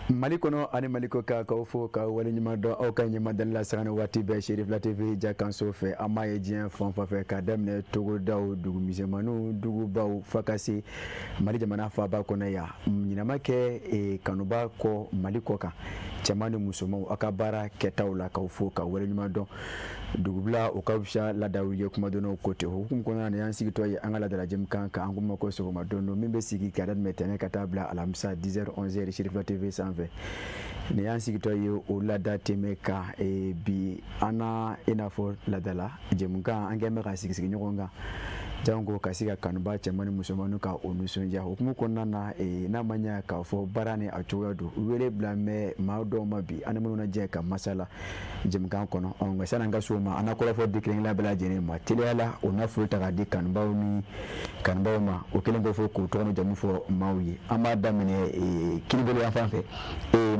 Mali kono ani Mali ko ka fo ka wali nyima do aw ka nyima dan la sagana wati be Cherif La TV jakan so fe amaye dien fon fa fe ka damne togo daw dugu misemanu dugu baw fakasi Mali jamana fa ba kono ya nyinama ke e kanuba ko Mali ko kan chamani musomo akabara ketawla ka fo ka wali nyima do dugubla o ka fisha la dawiye kuma dono kote hukum kono na yan sigi to yi angala dala jim kan ka anguma ko so ma dono mimbe sigi ka dan metene ka tabla alamsa 10h 11h Cherif La TV 120 ne yan sigi to yi o la date meka e bi ana inafo la dala jim kan angeme ka sigi sigi nyogonga jango kasika kanuba chamani musomanu ka onusonja hukumu konna na na manya ka fo barane a coyado wele blame mawdo mabi anamu na je ka masala jim kan kono on ngasana ngasuma anakola fo dikring la bela jene ma tilala ona fulta ka di kanuba ni kanuba ma o kelen go fo ko to no jamu fo mawyi ama damine kinibele en fanfe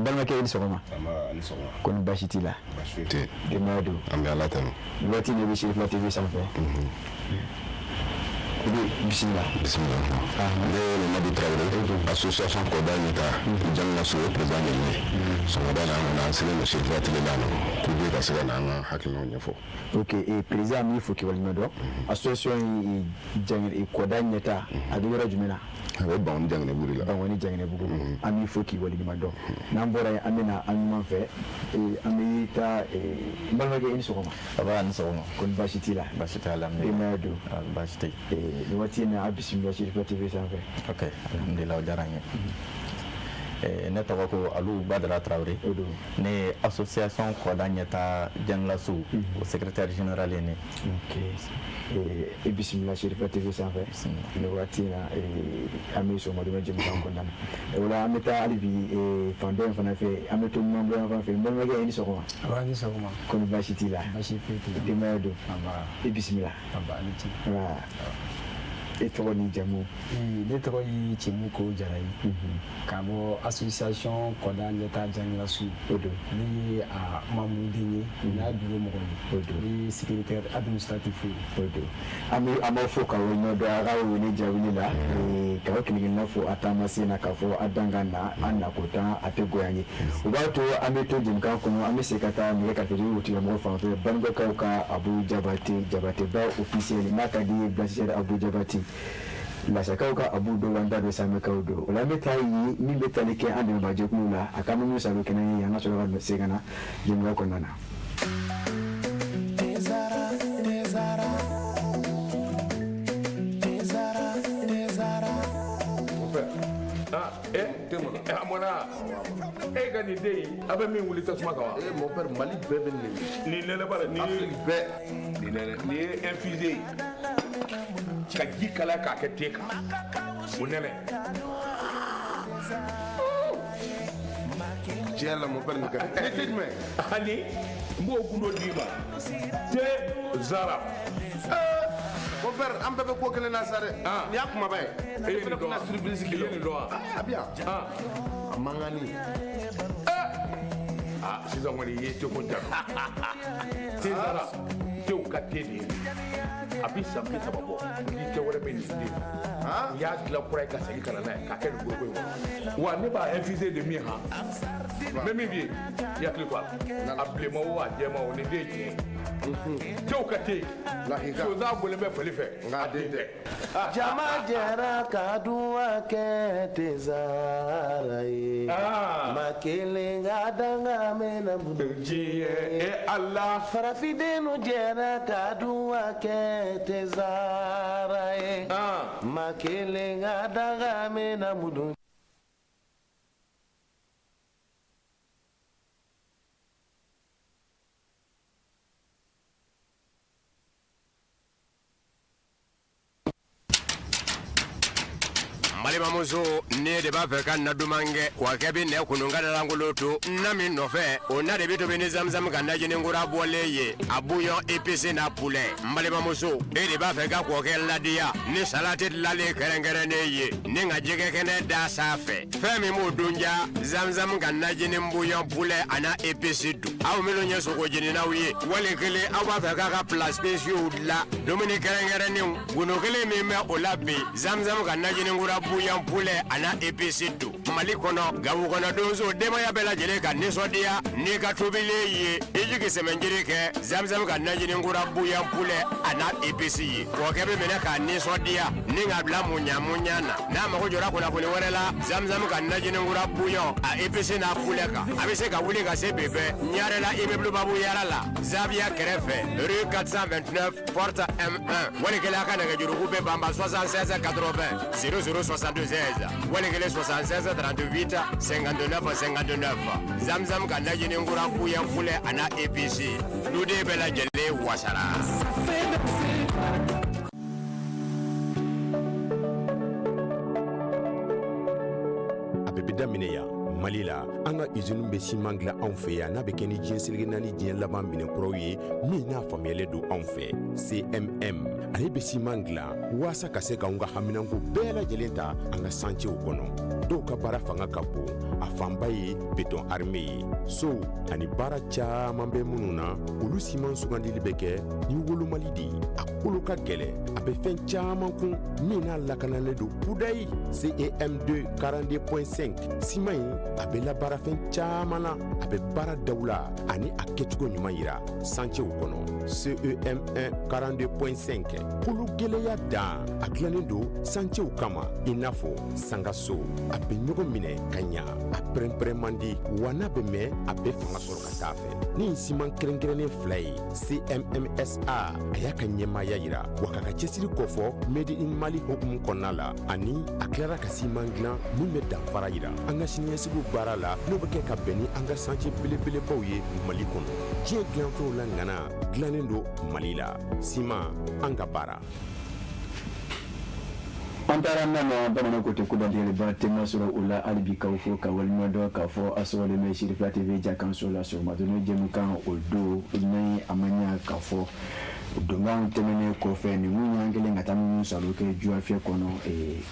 balma ke ni sokoma ama ni sokoma kon bashitila bashite de mado ambe alatano lati ne bi Cherif La TV sanfe bismillah le Madi Traoré association Kodanita janna so président ni so dana na sele no Cherif La TV dano ku be ka sele na hakino nyefo okay e président mi fo ki wal nodo association janna e Kodanita adura jumena we bon jangne buri la bon woni jangne bugo ami fo ki wal ni mado nambora amina amman fe amita mbalmage en sokoma aba an sokoma kon bashitila bashitala me mado bashiti wati na abisimilah Cherif La TV sanfɛ ok alhamdulillah jaranye ne tɔgɔ ko Alu Badara Traoré ne association Koda ɲɛta Janlasu o secrétaire général ye ne ok bisimilah Cherif La TV sanfɛ ne wati na an bɛ sɔgɔma dɔrɔn jɛmukan kɔnɔna na o la an bɛ taa hali bi fan dɔ in fana fɛ an bɛ to ɲuman dɔ fan fɛ n balimakɛ i ni sɔgɔma aba ni sɔgɔma ko ni baasi t'i la baasi foyi t'i la denbaya don bisimilah aba ni ci et toi ni jamu ne tɔgɔ ye Cɛmuko Jarayi ka bɔ association Koda ɲɛta Janlasu ne ye a mamuden ye n'a bureau mɔgɔ ye ne ye secrétaire administratif ye an b'aw fo ka wale ɲɔgɔn dɔn a ka wele jaabi la ka bɔ kelen-kelenna fo a taamasen na k'a fɔ a dankan na an nako tan a tɛ goya ye o b'a to an bɛ to jɛmukan kɔnɔ an bɛ se ka taa nɛgɛ kafejuru tigilamɔgɔ fan fɛ Banibakaw ka Abu Jabateba officiel n'a ka di Blaise Abu Jabati Lasakaw ka Abu do wanda do samekaw do o la bɛ taa ye min bɛ tali kɛ an dɛmɛbaa jɛkulu la a ka minnu salo kɛnɛ ye an ka sɔrɔ ka se ka na jɛmukan kɔnɔna na e ka nin den in a bɛ min wuli tasuma kan wa mon père Mali bɛɛ bɛ nin nɛnɛ b'a la Afrique bɛɛ nin ye infusé ye ka ji kalaya k'a kɛ te kan o nɛnɛ tiɲɛ la mon père nin ka di te jumɛn ani n b'o gundo d'i ma te zara mon père an bɛɛ bɛ ko kelen na sa dɛ nin y'a kumaba ye e fana bɛna surprise k'i ye nin dɔn wa a bi yan a mangani sisan kɔni i ye teko jalo te zara tew ka te de ye a bi san 30 bɔ ni tɛ wɛrɛ bɛ nin den n y'a dilan kura ye ka segin ka na n'a ye k'a kɛ nin foroko in kɔnɔ wa ne b'a infusé de min han n bɛ min f'i ye i hakili to a la a bilenma o a jɛma o nin den ye tiɲɛ ye tew ka te sonsan bɔlen bɛ fali fɛ nka den tɛ jama jɛra ka duwa kɛ te Zara ye ma kelen ka danga mɛna budu diɲɛ Allah farafidenu jɛra ka duwa kɛ te Zara ye ma kelen ka danga mɛna budu Malima muso ne de b'a fɛ ka na dumange wa kɛ bi ne kununga da langolo to na min nɔfɛ o na de bi to bi ni zamzam ka najini ngura bɔlen ye a bouillon épicé na poulet Malima muso e de b'a fɛ ka kɔ kɛ ladiya ni salati lale kɛrɛnkɛrɛnnen ye ni ka jɛgɛ kɛnɛ da sanfɛ fɛn min b'o dunja zamzam ka najini bouillon poulet ana épicé dun aw minnu ye sogo jeninaw ye wali kelen aw b'a fɛ k'a ka plat spéciaux la dumuni kɛrɛnkɛrɛnnenw gunu kelen min bɛ o la bi zamzam ka najini ngura bouillon poulet ana épicé dun Mali kɔnɔ Gawo kɔnɔ donso denbaya bɛɛ lajɛlen ka nisɔndiya n'i ka tobilen ye i jigi sɛmɛnjiri kɛ zamzam ka najini ngura bouillon poulet ana épicé ye o kɛ bɛ minɛ k'a nisɔndiya ni ka bila muɲa na n'a mago jɔra kunnafoni wɛrɛ la zamzam ka najini ngura bouillon a épicé n'a poulet kan a bɛ se ka wuli ka se bɛɛ ɲare la immeuble babu yara la Zavia kɛrɛfɛ rue 429 porte M1 walikɛla ka nɛgɛjuruku bɛ banba 76 80 0062 16 walikɛla 76 38 59 59 zamzam ka najini ngura bouillon poulet ana épicé duden bɛɛ lajɛlen wasara. daminɛ yan Mali la an ka usine bɛ siman dilan anw fɛ yan n'a bɛ kɛ ni diɲɛ seleke naani diɲɛ laban minɛnkuraw ye min n'a faamuyalen don anw fɛ CMM ale bɛ siman dilan waasa ka se k'anw ka haminanko bɛɛ lajɛlen ta an ka santiw kɔnɔ dɔw ka baara fanga ka bon a fanba ye béton armé ye sow ani baara caman bɛ minnu na olu siman sugandili bɛ kɛ ni wolomali de ye a kolo ka gɛlɛ a bɛ fɛn caman kun min n'a lakanalen don pudayi CEM2 42.5 siman in a bɛ labaara fɛn caman na a bɛ baara daw la ani a kɛcogo ɲuman yira santiw kɔnɔ CEM1 42.5 kolo gɛlɛya dan a dilannen don santiw kama i n'a fɔ sangaso a bɛ ɲɔgɔn minɛ ka ɲa a pɛrɛn-pɛrɛn man di wa n'a bɛ mɛn a bɛ fanga sɔrɔ ka taa fɛ ni siman kɛrɛnkɛrɛnnen fila ye CMMSA a y'a ka ɲɛmaaya yira wa k'a ka cɛsiri kɔfɔ Made in Mali hukumu kɔnɔna la ani a tilara ka siman dilan min bɛ danfara yira an ka siniɲɛsigiw baara la n'o bɛ kɛ ka bɛn ni an ka santier belebelebaw ye Mali kɔnɔ diɲɛ dilanfɛnw la ŋana dilannen don Mali la siman an ka baara. An taara nana bamanan ko tɛ ko dantɛgɛ ba tema sɔrɔ o la hali bi k'aw fɔ ka waliɲumandɔn k'a fɔ a sɔrɔlen bɛ Sirifila TV jakanso la sɔgɔmadon jɛmukan o don ni a ma ɲa k'a fɔ donkan tɛmɛnen kɔfɛ nin mun y'an kelen ka taa minnu salo kɛ juwafiyɛ kɔnɔ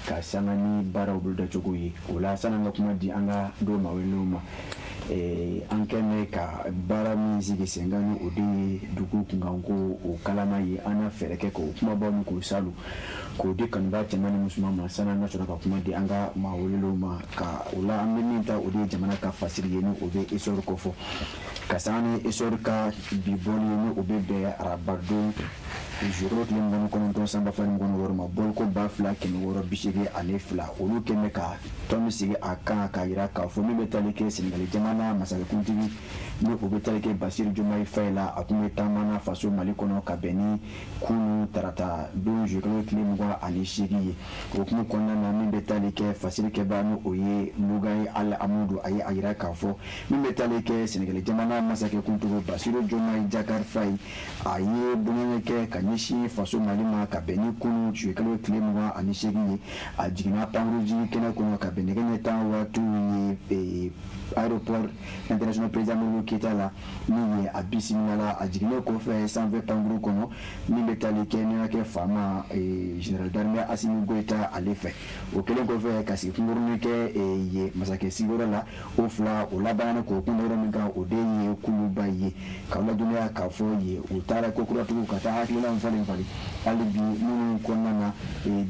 ka sanga ni baaraw bolodacogo ye o la san'an ka kuma di an ka dɔw ma welew ma an kɛmɛ ka baara min sigi sen kan ni o de ye dugu kunkanko o kalama ye an na fɛɛrɛ kɛ k'o kumabaw ni k'o salu k'o di kanuba cɛman ni musoman ma san'an ka sɔrɔ ka kuma di an ka maa welew ma ka o la an bɛ min ta o de ye jamana ka fasiri ye ni o bɛ histoire kɔfɔ ka sanga ni histoire ka bi bɔli ye ni o bɛ bɛn arabadon joro tile mugan kɔnɔntɔn sanba fila ni kɔnɔ wɔɔrɔ ma bɔlko 2,682 olu kɛmɛ ka tɔn sigi a kan k'a yira k'a fɔ min bɛ tali kɛ Senegali jamana masakɛkuntigi ni o bɛ tali kɛ Basiru Jomayi Fayi la a tun bɛ taamana faso Mali kɔnɔ ka bɛn ni kunu tarata don joro tile 28 ye o hukumu kɔnɔna na min bɛ tali kɛ fasilikɛba ni o ye Lugayi Al Amudu a ye a yira k'a fɔ min bɛ tali kɛ Senegali jamana masakɛkuntigi Basiru Jomayi Jakar Fayi a ye dumuni kɛ ka ɲɛsin faso Mali ma ka bɛn ni kunu tile 28 ye a jiginna pankuruji kɛnɛ kɔnɔ ka bɛn nɛgɛ ɲɛ 10 waatiw ye aéroport international président Modibo Keita la min ye a bisimilala a jiginnen kɔfɛ sanfɛ pankuru kɔnɔ min bɛ tali kɛ ni kɛ faama général d'armée Assimi Goïta ale fɛ o kɛlen kɔfɛ ka sigi kunkurunin kɛ ye masakɛ sigiyɔrɔ la o fila o labanna k'o kun yɔrɔ min kan o de ye Kuluba ye k'aw ladɔnniya k'a fɔ ye u taara kokuratigiw ka taa hakilinaw falen hali bi minnu kɔnɔna na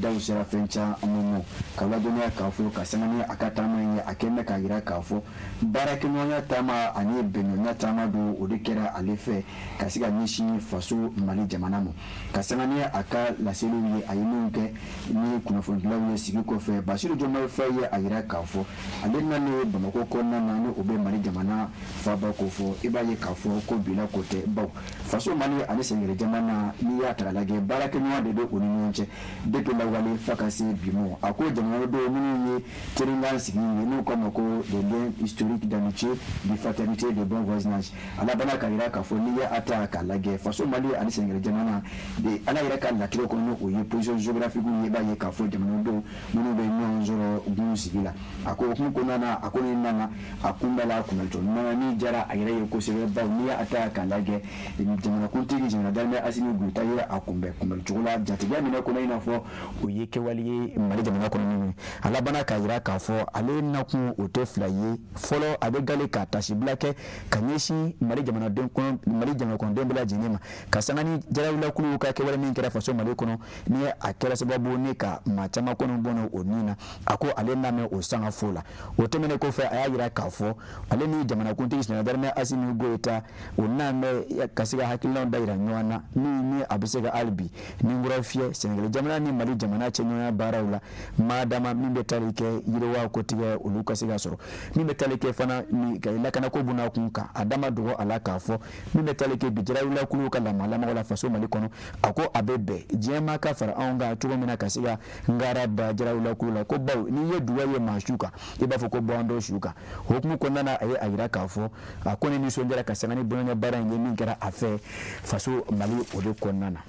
daw sera fɛn caman ma k'aw ladɔnniya k'a fɔ ka sanga ni a ka taama ye a kɛn bɛ k'a yira k'a fɔ baarakɛɲɔgɔnya taama ani bɛnɲɔgɔnya taama don o de kɛra ale fɛ ka se ka ɲɛsin faso Mali jamana ma ka sanga ni a ka laseliw ye a ye minnu kɛ ni kunnafonidilaw ye sigi kɔfɛ Basiru Jomayi Fayi ye a yira k'a fɔ ale nalen Bamako kɔnɔna na ni o bɛ Mali jamana faaba ko fɔ i b'a ye k'a fɔ ko bila ko tɛ baw faso Mali ani Senegali jamana n'i y'a ta lajɛ baarakɛɲɔgɔn de bɛ o ni ɲɔgɔn cɛ depuis lawale fo ka se bi ma a ko jamana dɔw minnu ye terenkan sigi ye n'u k'a ma ko les liens historiques d'amitié de fraternité de bonne bon voisinage ala bana ka yira ka fo ni ya ata ka lage faso mali ani Sénégal jamana de ala yira ka la kilo ko no o ye position géographique ye ba ye ka fo jamana do munu be nyon zoro gun sigila ako kuma ko nana ako ni nana akumbala kumelto ni jara ayira ye ko sebe ba ni ya ata ka lage ni jamana kuntigi jamana dalme asini guta ye akumbe kumelto la jatiga mina ko na fo o ye ke wali mali jamana ko ni ala bana ka yira ka fo ale na ku o te flaye folo abe gale ka tashi blake kanyeshi mali jamana den ko mali jamana ko den bla jinima ka sangani jara wala kulu ka ke wala min kera faso mali kono ni akela sababu ni ka machama kono bono onina ako ale na me o sanga fola o te mene ko fa ayira ka fo ale ni jamana ko nti na darme asini goita onna me kasiga hakilon daira nywana ni abisega albi ni ngurafie Sénégal jamana ni mali jamana chenyo barawla madama mimbe talike yirewa ko tiga uluka siga soro mimbe talike fana ni kayla kana ko buna kunka adama dogo alaka fo mimbe talike bijira wala kuluka la malama wala faso mali kono ako abebe jema ka fara anga tugo mina kasiga ngara ba jira wala kulula ko baw ni ye duwa ye mashuka iba fo ko bondo shuka hukumu ko nana aye ayira ka fo akone ni sonjera kasanga ni bonya baranye min kera afe faso mali ode ko nana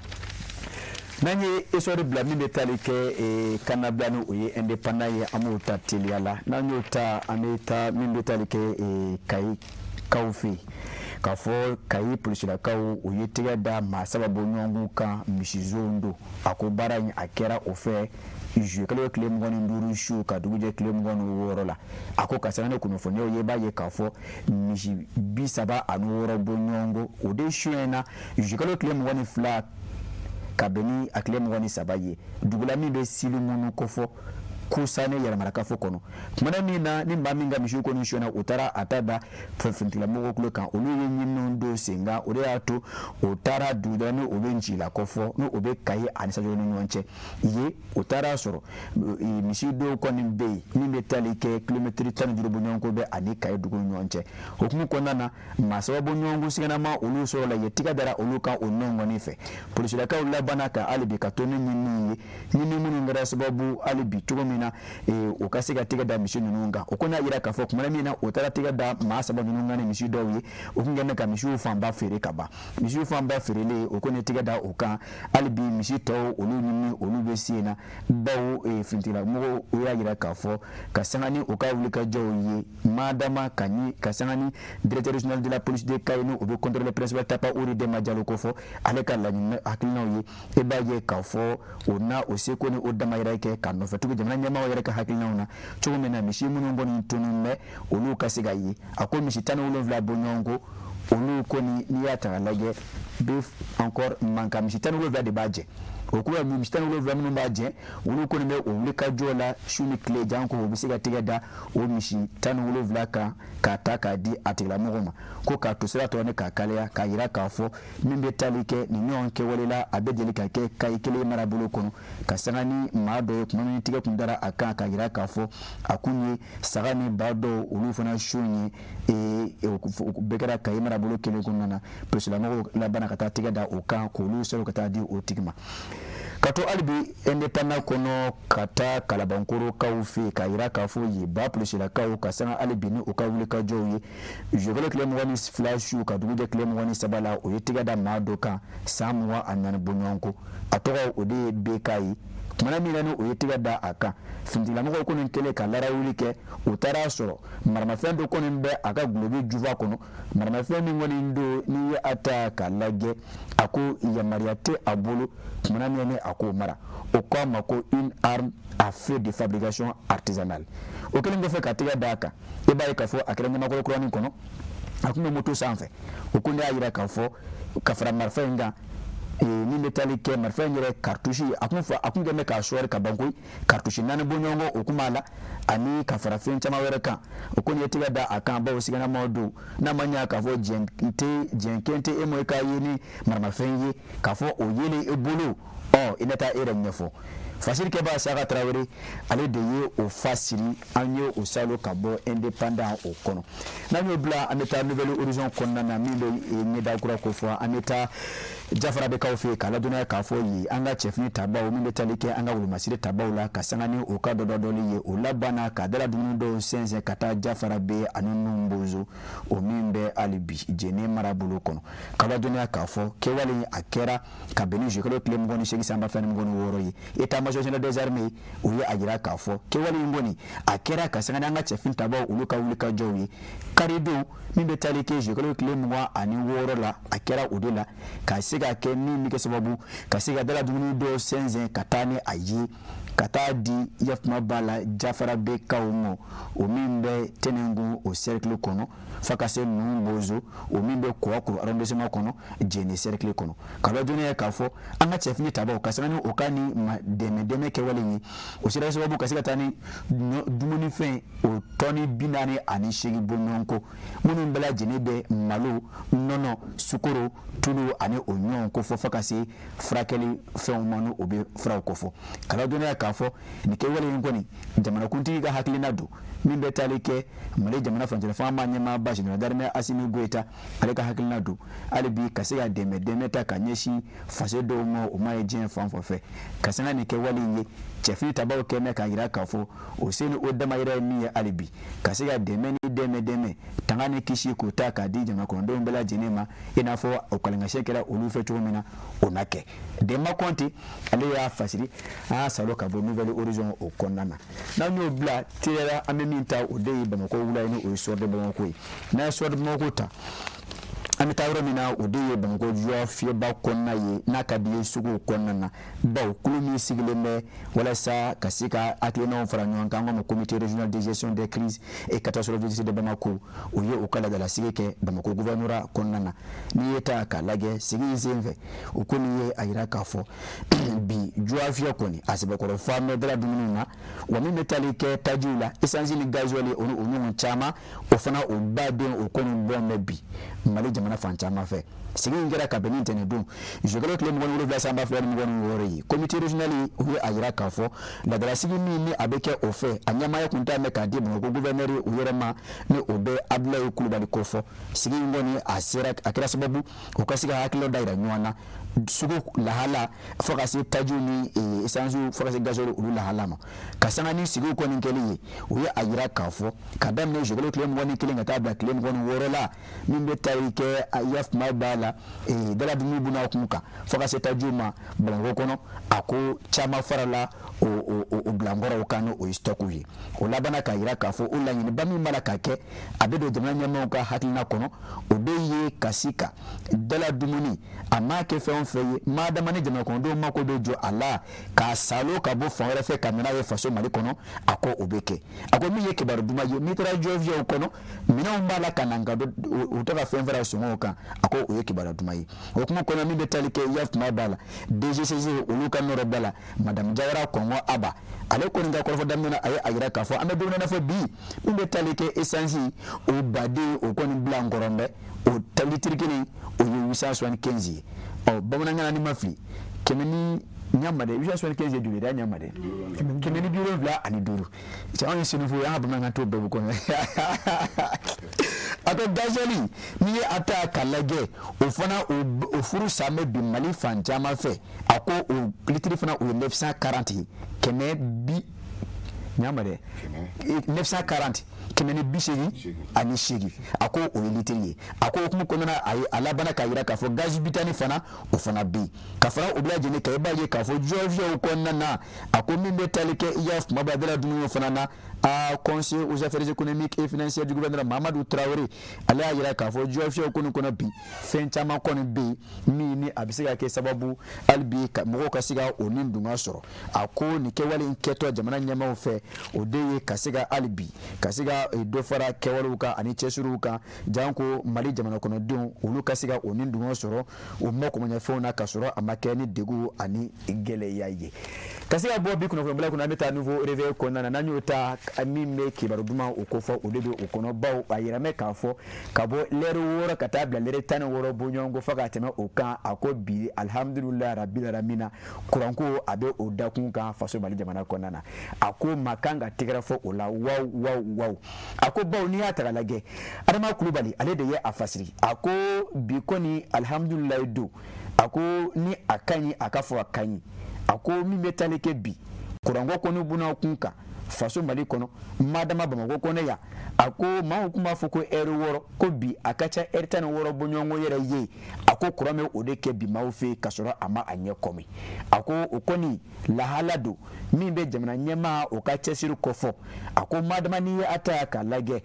nanye esori blami betalike kanablanu oye independant ye amuta tiliala nanyo ta ameta min betalike kai kaufi kafo kai polisi kawo oye tigada masababu nyongu ka mishizondo akobara ni akera ofe iju kale claim ngoni nduru shu ka duguje claim ngoni worola ako kasana kuno fonye oye baye kafo mishi bisaba anu woro bonyongo ode shuena iju kale claim ngoni fla kabeni akile mwani sabaye dugula mi be silu munu kofo kusane yara maraka fo kono mana mina ni maminga mishuko ni shona utara atada fefintila mugo kuloka oluwe nyino ndo senga ore ato utara dudano obenji la kofo no obe kai anisa joni nyonche ye utara soro mishido koni be ni metalike kilometri tan dilo bonyonko be ani kai dugo nyonche okumu konana masawa bonyongo sigana ma olu soro la yetika dara oluka onongo nife polisi la ka ulabana ka alibi katoni nini munu ngara sababu alibi tugo na ukasiga tiga da mishu nunga ukona ira ka fok mara mina utara tiga da masaba nunga ne mishu dowi ukungene ka mishu famba fere kaba mishu famba fere le ukone tiga da uka alibi mishu to olu nini olu besina bawo fintira mo ira ira ka fo kasangani uka ulika joye madama kanyi kasangani directeur régional de la police de Kayno obe contrôle principal tapa uri de majalo ko fo aleka la ni akilna ye e baye ka fo ona oseko ni odama ira ke kanu fatu jamana nyama wa ka hakilna una chume na mishi munu ngoni tunume olu kasiga yi ako mishi tanu ulo vla bonyongo olu ko ni yata lage beef encore manka mishi tanu ulo vla de badje okuwa mishi tanu ulo vla munu badje olu ko ni me olu ka jola shuni kle janko obisiga tigada o mishi tanu ulo vla ka taka di atigla mugoma ko ka tusira to ne ka kalya ka yira ka fo mimbe talike ni nyonke wolela abedeli ka ke kai kele marabulo kono kasangani mado kumani tiga kundara aka ka yira ka fo akunye sagani bado ulufana shunye bekara kai marabulo kele kunana presila mo la bana kata tiga da oka ko lusero kata di otigma kato albi independant kono kata kalabankoro kaufi kaira kafu yi ba polisi la kawo kasana albi ni okawule ka joyi jogole claim wani flashu ka duguje claim wani sabala o yitiga da madoka samwa anan bunyonko atoga ode bekai mana mina no o yitiga da aka findila mo ko nin kele ka lara wulike utara soro marama fendo ko nin be aka globe juva kono marama fendo ngoni ndo ni ata ka lage ako ya mariate abolo mana mina ako mara o ko mako une arme à feu de fabrication artisanale o kele ngo fe ka tiga da aka e ba ka fo akele ngama ko kroni kono akume moto sanfe o kunde ayira ka fo ka fara marfenga ni metalike marfengere cartouche akunge me ka shore ka bankoi cartouche nane bonyongo okumala ani ka farafin chama wereka okuni yetiga da akamba osigana modu na manya ka fo jenkente emo ka yini marmafenye ka fo oyele ebulu ineta ere nyefo Facile que va Sarah Traoré aller de au facile agno au salo kabo indépendant au kono nanyo bla aneta nouvelle horizon konna na milo e nyeda kura ko fo aneta jafara be kaw fe kala duniya ka fo yi anga chefni tabaw min be talike anga wulu masire tabaw la ka sangani o ka dodo ye o labana ka dala dunu do sense kata jafara be anunu mbozo o min be alibi jene marabulu kono kala duniya ka fo ke wali akera ka beni je ko klem ngoni shegi samba fani ngoni woro yi eta major général des armées o ye agira ka fo ke wali ngoni akera ka sangani anga chefni tabaw uluka wulika jowi karido min be talike je ko klem ngwa ani woro la akera odela ka siga ke mi ke sababu ka siga dala dunu do senze katane ayi kata di yafma bala jafara be kawmo o mimbe tenengu o cercle kono fakase numbozo o mimbe kwa arrondissement kono jeni cercle kono kala dunia kafo anga chefni taba kasani okani deme ke walini o sira sababu kasika tani dumuni fin o toni binani ani shigi bononko munu mbela jeni be malo nono sukoro tulu ani onyon ko fo fakase frakeli fe manu obe fra ko fo kala dunia kafo ni ke wale ngoni jamana kunti ga haklina do min be talike male jamana fanje fa ma nyama bashi na darme asimi goita aleka haklina do alibi kasiga deme ta kanyeshi fase do mo o ma ejin fa fe kasanga ni ke wale ye chefi tabawo ke me ka gira kafo o seni o dama ira ni alibi kasiga deme tangane kishi ko ta ka di jamana ko ndo mbela jinema ina fo o kalinga shekera olufe chomina onake dema konti ale ya fasiri salo bo nouvelle horizon o konana na nyo bla tira ameminta o dey bamako wula ni o sorde bamako na sorde bamako ta amitawro mina o dey bamako juwa fie ba konna ye na kadiye sugu konnana ba kulumi sigileme wala sa kasika atlena faranyo kango mo comité régional de gestion des crises et catastrophes de Bamako o ye o kala dala sigeke bamako gouverneur konnana ni eta kalage sigi zenve o koni ye ayira kafo bi juwa fie koni asibe ko femme de la dununa wa mi metalike tajula essence ni gazole onu chama o fana o baden o koni bombe bi mali jamana fanchama fe sigi ngera ka benin tene dum je galo kle mo wolo samba fleur mo wori comité régional o ayira kafo la dala sigi mi abeke o fe anyama ya kunta me ka di mo gouverneur o yorema ni obe abla o kulubali kofo sigi ngoni asira akira sababu o kasiga hakilo daira nywana sugu lahala fokasi tajuni esanzu fokasi gazolo ulu lahala ma kasanga ni sigu ko ninkeli o ya ayira kafo kadam ne jogolo klem woni kilinga tabla klem woni worola mimbe tarike ayaf mabala dala dumi buna kumuka fokasi tajuma blango kono ako chama farala o blangora okano o stoku yi o labana ka ayira kafo o la nyini bami malaka ke abedo de nyama ka hatlina kono o beye kasika dala dumuni amake fe feye madama ne jama kondo mako dojo ala ka salo ka bo fon refe kamina we faso mali kono ako obeke ako mi yeke bar duma yo mitra jovia kono mina mbala kananga do utaka fe mvara songo ka ako oyeke bar duma yi okumo kono mi betalike yaf mabala DGCG uluka no rebala madam jawara kongo aba ale ko nga ko fo damina ay agira ka fo amedo na fo bi mi betalike essence o bade o koni blangorombe o talitirikini o 875 o bamunanga ni mafli kemeni nyamade 875 du da nyamade kemeni biro vla ani duru chawan sinu fo ya bamunanga to bebu ko ato gazoli ni ata kalage o fana o furu same bi mali fanjama fe ako o litri fana o 940 keme bi nyamade 940 kemeni bishegi ani shegi ako o litri ako kuma kona alabana kayira ka fo gaz bitani fana o fana bi ka fara oblaje ne kay baje ka fo jovia o konna na ako mi metalike yaf mabadala dunu fana na a conseiller aux affaires économiques et financières du gouvernement Mamadou Traoré ala yira ka fo jovia o kono bi fenchama kono bi mi ni abisiga ke sababu albi ka mo ka siga o nindunga soro ako ni ke wali inketo jamana nyama o fe o deye kasiga albi kasiga do fara kewaluka ani chesuruka janko mali jamana kono dun ulu kasiga onindungo soro o moko manya fona kasoro amakeni degu ani gele yaye kasiga bobi kuno bla kuna meta nouveau réveil kona na nyota ami meki baruduma okofo odedo okono bawo ayira meka fo kabo leru wora katabla lere tane woro bunyongo faka teme oka akobi alhamdulillah rabbil alamin kuranko abe odakunka faso mali jamana kona na ako makanga tigara fo ola wow ako bawo ni atara lage adama kulubali ale de ye afasiri ako bikoni alhamdulillah do ako ni akanyi akafo akanyi ako mi metalike bi kurango kono buna kunka faso mali kono madama bamako kono ya ako ma kuma foko eri woro ko bi akacha ertan woro bonyongo yere ye ako kurame odeke bi mawfe kasoro ama anye komi ako okoni lahalado mimbe jamana nyema okacha siru kofo ako madama ni ataka lage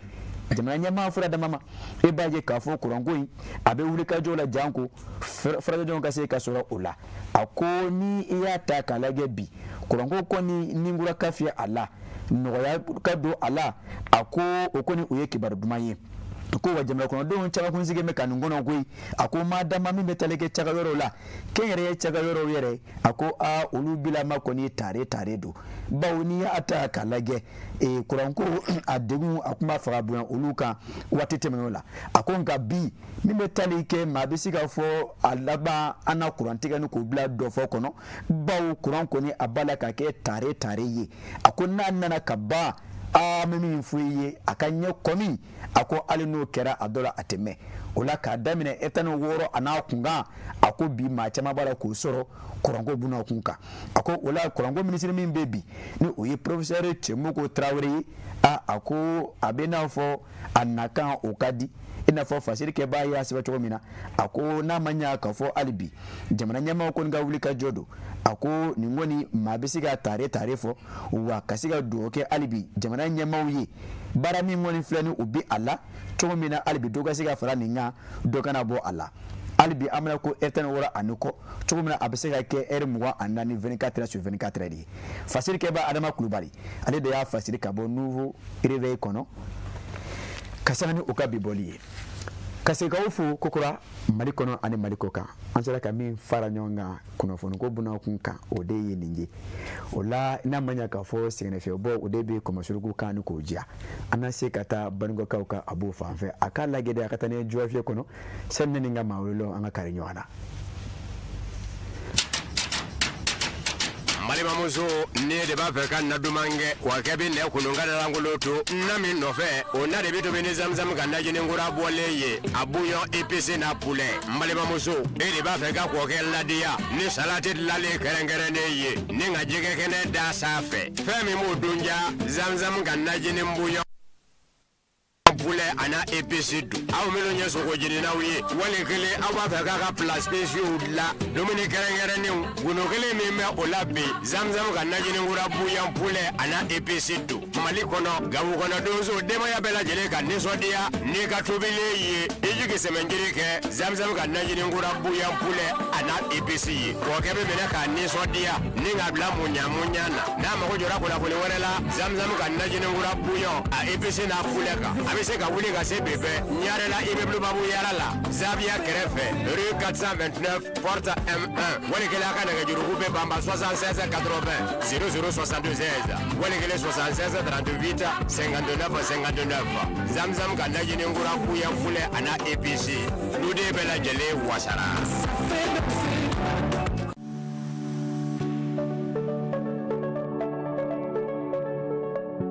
jamana nyama fura da mama e baje kafo kurango yi abe wuli ka jola janko fura da jonka se kasoro ola ako ni iya ataka lage bi kurango koni ningura kafia ala noya kado ala ako okoni uye kibar dumaye ko wajamla kono don chaga kun sige meka ngono goi ako madama mi metaleke chaga yoro la kenyere chaga yoro yere ako a ulu bila makoni tare do bawni ata kalage e kuranko adegu akuma farabuan uluka watete menola ako nka bi mi metaleke mabisiga fo alaba ana kurantiga no ko bla do fo kono baw kuranko ni abala ka ke tare ye ako nana kaba mimi fuye akanye komi ako alino kera adola ateme ola ka damine etano woro anakunga ako bi ma chama bala ko soro korango buna kunka ako ola korango ministre min bebi ni oyi professeur Chemoko Traoré ako abena fo anaka okadi ina fo fasiri ke ba ya siba chomina ako na manya ka fo alibi jamana nyama ko nga wulika jodo ako ningoni mabisiga tare fo wa kasiga doke alibi jamana nyama uyi bara mi ngoni flani ubi alla chomina alibi doga siga fara ninga doka na bo alla alibi amna ko etan wora anuko chomina abisiga ke ermuwa andani 24/24 di fasiri ke ba adama kulubali ale de ya fasiri ka bo nouveau réveil kono kasani ukabi boliye kaseka ufu kokora mali kono ani mali koka ansala ka min fara nyonga kuno fono ko buna kunka ode yeninje ola ina manya ka fo sene fe bo ode be ko masuruku kanu ko jia anase kata bango kauka abu fanfe akala gede akata ne jua fe kono senne ninga mawlo anga kare nywana malima muso ne de ba fe kan na dumange wa kebi ne kununga da ranguloto na min no fe ona de bito bini zamzam kan na jini ngura boleye abuyo EPC na poulet malima muso e de ba fe ka ko ke ladia ni salati lale kerengere ne ye ni nga jige kene da safe fe mi mu dunja zamzam kan na jini mbuyo poulet ana EPC du aw melo nyeso ko jini na wiye wale kele awa fa ka place spécial la domini kerengere ne guno kele mi me olabe zamzam kan na jini ngura buyan poulet ana EPC du mali kono gawu kono dozo dema ya bela jele kan ni sodia ni ka tobile ye ejuke semenjiri ke zamzam kan na jini ngura buyan poulet ana EPC ko kebe bela kan ni sodia ni ngabla munya na ma ko jora ko la ko werela zamzam kan na jini ngura buyan a EPC na poulet ka abise ka wuli ka se bebe nyarela ibeblu babu yarala Zavia Grefe rue 429 porte M1 wale kele aka na juru be bamba 76 80 0062 16 wale kele 76 38 59 zamzam kan na jini ngura kuya kule ana EPC dude bela jele wasara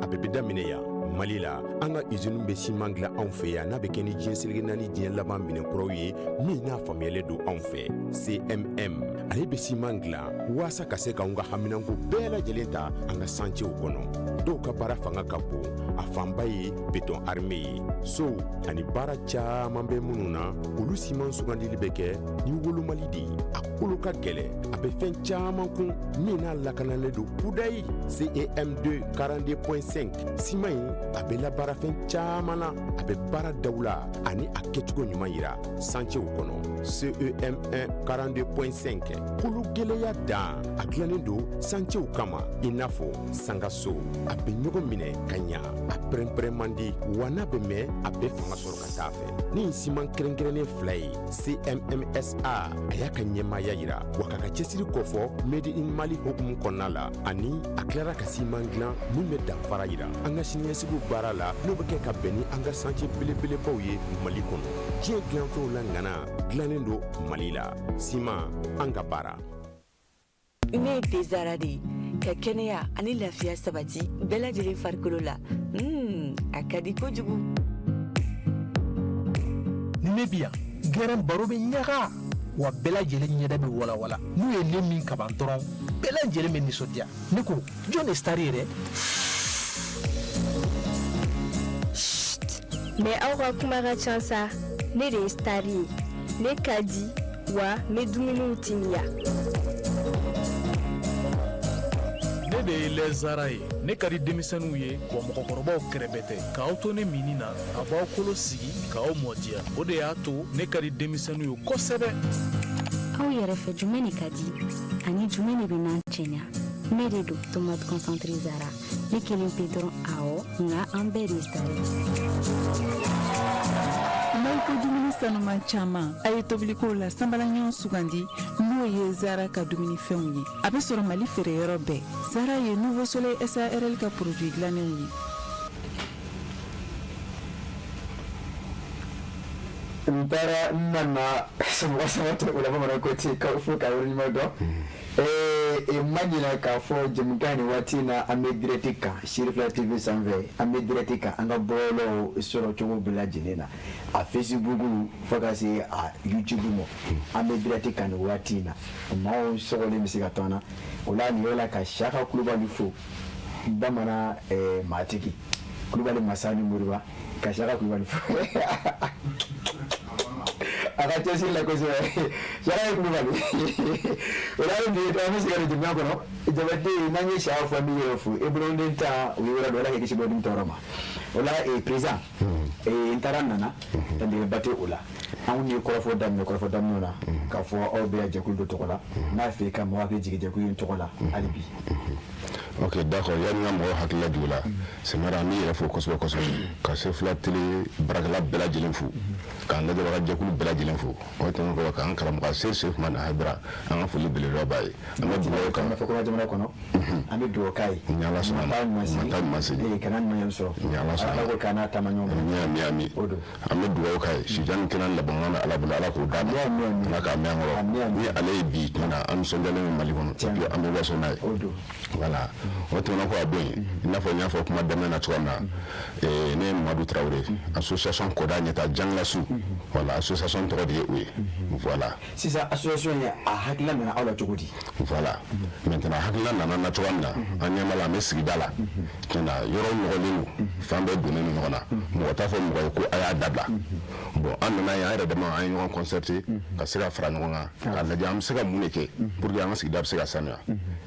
abebida mineya malila anga izinu be simangla anfe ya na be keni jinsilge nani jin laban minen kroye mi na famele do anfe CMM ale be simangla wasa kase ka unga haminango bela jelenta anga sanche ukono do ka bara fanga kapo afambaye beton armée so ani bara chama be mununa ulu siman sugandili beke ni wolu malidi akulu ka gele abe fen chama kun mina lakanale do pudai CEM2 42.5 simai abe la bara fen chama la abe bara dawla ani aketugo nyuma yira sanche ukono CEM1 42.5 kulu gele ya da aklane do sanche ukama inafo sangaso abe nyogo mine kanya aprempre mandi wana be me abe fanga soro katafe ni siman krenkrene fly CMMSA ayaka nyema yayira wakaka chesiri kofo made in Mali hokum konala ani aklara kasimangla mume damfara yira anga sinyesibu barala no beke ka beni anga sanche bele bawye Mali kono je glanfo la ngana glanendo Malila sima anga bara une desarade ka kenya ani lafiya sabati bela jeli farkolola akadi ko jugu Nimebia garan baro be nyaga wa bɛɛ lajɛlen ɲɛda bɛ walawala n'u ye le min kaban dɔrɔn bɛɛ lajɛlen bɛ nisɔndiya ne ko jɔn de star yɛrɛ mais aw ka kuma ka ca sa ne de ye star ye ne ka di wa n bɛ dumuniw timiya ne de ye lɛzara ye ne ka di denmisɛnninw ye wa mɔgɔkɔrɔbaw kɛrɛbɛ tɛ k'aw to ne mini na a b'aw kolo sigi k'aw mɔdiya o de y'a to ne ka di denmisɛnninw ye kosɛbɛ aw yɛrɛ fɛ jumɛn de ka di ani jumɛn de bɛ n'an cɛɲa ne de don tomate concentré zara ne kelen pe dɔrɔn awɔ nka an bɛɛ de ye star n'aw ko dumuni sanuman caman a ye tobilikow la sanbalaɲɔgɔn sugandi n'o ye zara ka dumunifɛnw ye a bɛ sɔrɔ mali feereyɔrɔ bɛɛ zara ye nouveau soleil sarl ka produit dilannenw ye n taara n nana somɔgɔ sama tɛ o la bamananw ko ten fo ka yɔrɔ ɲuman dɔn ma ɲina k'a fɔ jamukan ni waati in na an bɛ direct kan Sirifila TV sanfɛ an bɛ direct kan an ka bɔlɔlɔw sɔrɔ cogo bɛɛ lajɛlen na a Facebook fo ka se a YouTube ma an bɛ direct kan ni waati in na maaw sɔgɔlen bɛ se ka to an na o la nin yɔrɔ la ka Siyaka Kulubali fo bamanan maatigi Kulubali Masani Moriba ka Siyaka Kulubali fo a ka cɛsiri la kosɛbɛ Siyaka Kulubali o la an bɛ se ka don jamana kɔnɔ jabaden n'an ye Siya fɔ an bɛ yɛrɛ fo e bolonɔden ta o ye yɔrɔ dɔ Ala k'i kisi bɔdimi tɔɔrɔ ma o la président n taara nana dandegebate o la anw ye kɔrɔfɔ daminɛ na k'a fɔ aw bɛ jɛkulu dɔ tɔgɔ la n'a fɛ ka mɔgɔ hakili jigin jɛkulu in tɔgɔ la hali bi ok d'accord yani ka mɔgɔ hakili lajigin o la Semara an b'i yɛrɛ fo kosɛbɛ ka Sirifila télé baarakɛla bɛɛ lajɛlen fo k'an lajɛbaga jɛkulu bɛɛ lajɛlen fo o tɛmɛ kɔ k'an karamɔgɔ Seku Umar Hayidara an ka foli belebeleba b'a ye an bɛ dugawu k'a ye fɔ ko jamana kɔnɔ an bɛ dugawu k'a ye ni Ala sɔnna ma kana ɲuman sɔrɔ ni Ala sɔnna Ala ko k'a n'a taama ɲɔgɔn bolo ami an bɛ dugawu k'a ye sijan kɛnɛ laban Ala bolo Ala k'o d'a ma Ala k'a mɛn kɔrɔ ni ale ye bi tuma na an nisɔndiyalen bɛ Mali kɔnɔ et puis an bɛ waso n'a ye voilà o tɛmɛna kɔ a don yen i n'a fɔ n y'a fɔ kuma daminɛ na cogoya min na ne ye Mamadu Tarawele association Kɔda ɲɛta Janglasu voilà association tɔgɔ de ye o ye voilà sisan association ye a hakilina nana aw la cogo di voilà maintenant hakilina nana na cogoya min na an ɲɛ b'a la an bɛ sigida la tiɲɛna yɔrɔ nɔgɔlen don fan bɛɛ donnen don ɲɔgɔn na mɔgɔ t'a fɔ mɔgɔ ye ko a y'a dabila bon an nana ye an yɛrɛ dama an ye ɲɔgɔn concerté ka se ka fara ɲɔgɔn kan k'a lajɛ an bɛ se ka mun de kɛ pour que an ka sigida bɛ se ka sanuya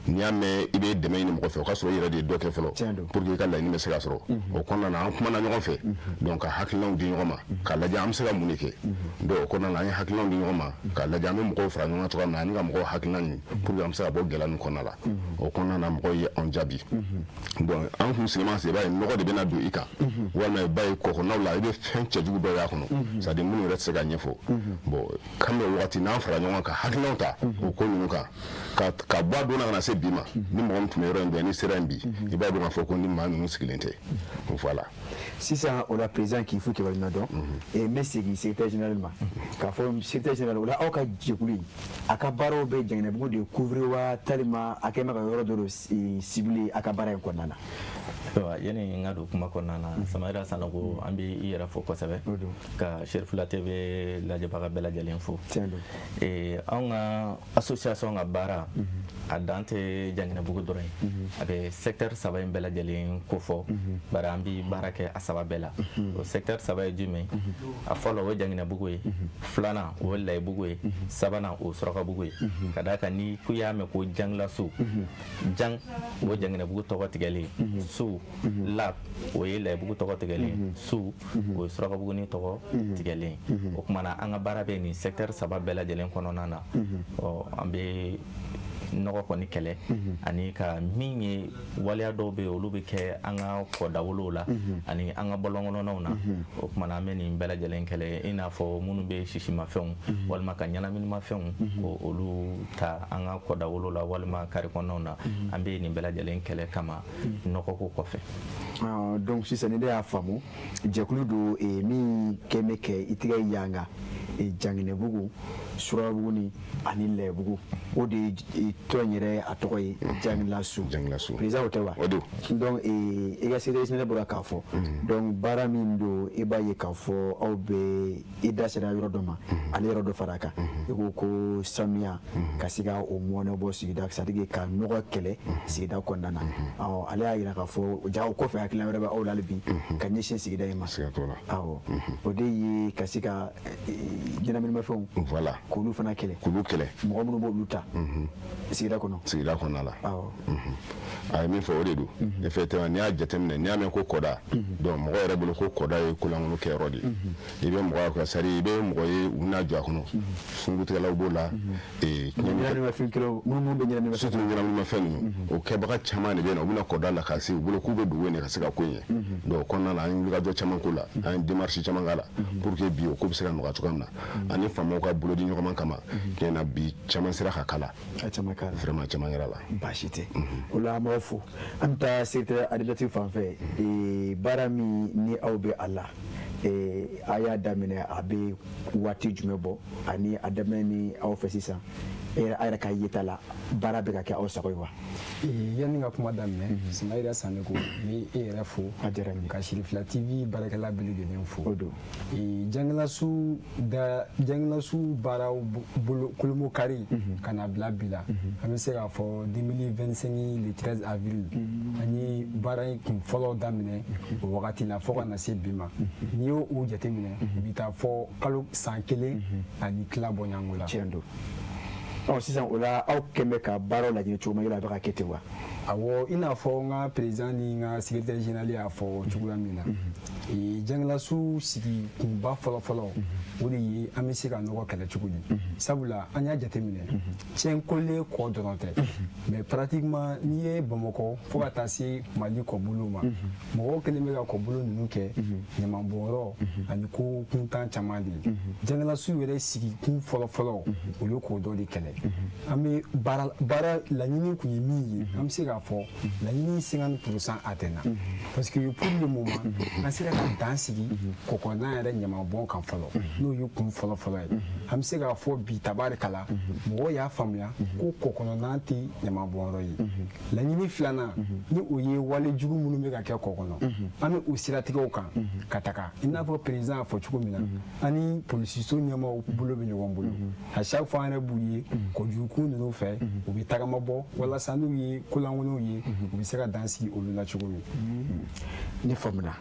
n'i y'a mɛn i bɛ dɛmɛ ɲini mɔgɔ fɛ o ka sɔrɔ i yɛrɛ de ye dɔ kɛ fɔlɔ pour que i ka laɲini bɛ se ka sɔrɔ o kɔnɔna na an kumana ɲɔgɔn fɛ donc ka hakilinaw di ɲɔgɔn ma k'a lajɛ an bɛ se ka mun de kɛ donc o kɔnɔna na an ye hakilinaw di ɲɔgɔn ma k'a lajɛ an bɛ mɔgɔw fara ɲɔgɔn kan cogoya min na ani ka mɔgɔw hakilina ɲini pour que an bɛ se ka bɔ gɛlɛya nin kɔnɔna la o kɔnɔna na mɔgɔw ye an jaabi bon an kun sigilen sen i b'a ye nɔgɔ de bɛna don i kan walima i b'a ye kɔkɔnaw la i bɛ fɛn cɛjugu dɔ y'a kɔnɔ c'est à dire minnu yɛrɛ tɛ se ka ɲɛfɔ bon kan bɛ wagati n'an fara ɲɔgɔn kan ka hakilinaw ta o ko ninnu kan ka bɔ a donna ka na se bi ma ni mɔgɔ min tun bɛ yɔrɔ in bɛɛ ni sera in bi i b'a dɔn k'a fɔ ko ni maa ninnu sigilen tɛ voilà sisan o la président k'i fo kibaruya dɔn n bɛ segin secrétaire général ma k'a fɔ secrétaire général o la aw ka jɛkulu in a ka baaraw bɛ Janginɛbugu de couvrir wa tellement a kɛ mɛ ka yɔrɔ dɔ de ciblé a ka baara in kɔnɔna na yani n ka don kuma kɔnɔna na Samara Sanogo an bɛ i yɛrɛ fo kosɛbɛ ka Sirifila TV lajɛbaga bɛɛ lajɛlen fo anw ka association ka baara a dan tɛ Janginɛbugu dɔrɔn ye a bɛ secteur saba in bɛɛ lajɛlen kofɔ bari an bɛ baara kɛ a saba bɛɛ la o secteur saba ye jumɛn a fɔlɔ o ye Janginɛbugu ye filanan o ye Layibugu ye sabanan o ye Surakabugu ye ka d'a kan ni ko y'a mɛn ko Janglasu Jang o ye Janginɛbugu tɔgɔ tigɛlen Su Lab o ye Layibugu tɔgɔ tigɛlen Su o ye Surakabugu tɔgɔ tigɛlen o kumana an ka baara bɛ nin secteur saba bɛɛ lajɛlen kɔnɔna na an bɛ nɔgɔ kɔni kɛlɛ ani ka min ye waleya dɔw bɛ olu bɛ kɛ an ka kɔdawolow la ani an ka bɔlɔnkɔnɔnaw na o kumana an bɛ nin bɛɛ lajɛlen kɛlɛ i n'a fɔ minnu bɛ sisimafɛnw walima ka ɲɛnaminimafɛnw olu ta an ka kɔdawolo la walima kari kɔnɔnaw na an bɛ nin bɛɛ lajɛlen kɛlɛ kama nɔgɔko kɔfɛ donc sisan ni ne y'a faamu jɛkulu don min kɛ bɛ kɛ i tɛgɛ yanga Janginɛbugu Surabuguni ani Lɛbugu o de tɔn yɛrɛ a tɔgɔ ye Janglasu président o tɛ wa donc i ka secrétaire général bɔra k'a fɔ donc baara min don i b'a ye k'a fɔ aw bɛ i da sera yɔrɔ dɔ ma ale yɔrɔ dɔ fara a kan i ko ko sanuya ka se ka o mɔnɛ bɔ sigida c'est-à-dire ka nɔgɔ kɛlɛ sigida kɔnɔna na ale y'a yira k'a fɔ ja o kɔfɛ hakilina wɛrɛ bɛ aw la hali bi ka ɲɛsin sigida in ma awɔ o de ye ka se ka ɲɛnaminimafɛnw voilà k'olu fana kɛlɛ mɔgɔ minnu b'olu ta sigida kɔnɔ la awɔ a ye min fɔ o de don effectivement n'i y'a jateminɛ n'i y'a mɛn ko kɔda donc mɔgɔ yɛrɛ bolo ko kɔda ye kolankolon kɛyɔrɔ de ye i bɛ mɔgɔ ka sari i bɛ mɔgɔ ye u n'a jɔ a kɔnɔ sunkutigɛlaw b'o la surtout ɲɛnaminimafɛn ninnu o kɛbaga caman de bɛ yen nɔ u bɛna kɔda la ka se u bolo k'u bɛ dugu in de ka se ka ko in ye donc o kɔnɔna la an ye wulikajɔ caman k'o la an ye démarche caman k'a la pour que bi o ko bɛ se ka nɔgɔya cogoya min na ani faamaw ka bolo di ɲɔgɔn ma kama tiɲɛ na bi caman sera ka kala vraiment caman kɛra la baasi tɛ o la an b'aw fo an bɛ taa secrétaire administratif fan fɛ baara min ni aw bɛ a la a y'a daminɛ a bɛ waati jumɛn bɔ ani a daminɛ ni aw fɛ sisan a yɛrɛ ka yeta la baara bɛ ka kɛ aw sago ye wa yanni ka kuma daminɛ Sumayira Saneko ni e yɛrɛ fo ka Sirifila TV baarakɛla bɛɛ lajɛlen fo Janglasu baaraw bolo kolomo kari ka na bila bi la an bɛ se k'a fɔ 2025 le 13 avril an ye baara in kun fɔlɔ daminɛ o wagati la fo ka na se bi ma n'i y'o jateminɛ i bɛ taa fɔ kalo san 1 ani tila bɔɲɔgɔnko la sisan o la aw kɛlen bɛ ka baaraw lajɛ cogo min na a bɛ ka kɛ ten wa awɔ i n'a fɔ n ka président ni n ka secrétaire général y'a fɔ cogoya min na Janglasu sigi kunba fɔlɔ o de ye an bɛ se ka nɔgɔ kɛlɛ cogo di sabula an y'a jateminɛ tiɲɛkolen kɔ dɔrɔn tɛ mais pratiquement n'i ye Bamakɔ fo ka taa se Mali kɔbolo ma mɔgɔw kɛlen bɛ ka kɔbolo ninnu kɛ ɲamanbɔnyɔrɔ ani ko kuntan caman de ye Janglasu yɛrɛ sigi kun fɔlɔ o ye k'o dɔ de kɛlɛ an bɛ baara laɲini kun ye min ye an bɛ se k'a fɔ laɲini 50% atteint parce que pour le moment an sera ka dan sigi kɔkɔdan yɛrɛ ɲamanbɔn kan fɔlɔ n'o ye kun fɔlɔ ye an bɛ se k'a fɔ bi tabarikala mɔgɔw y'a faamuya ko kɔkɔnɔdan tɛ ɲamanbɔnyɔrɔ ye laɲini filanan ni o ye wale jugu minnu bɛ ka kɛ kɔkɔnɔ an bɛ o siratigɛw kan ka taga i n'a fɔ président y'a fɔ cogo min na ani polisiso ɲɛmaaw bolo bɛ ɲɔgɔn bolo à chaque fois an yɛrɛ b'u ye kɔjugu ninnu fɛ u bɛ tagama bɔ walasa n'u ye kolankolonw ye u bɛ se ka dan sigi olu la cogo min ni faamuna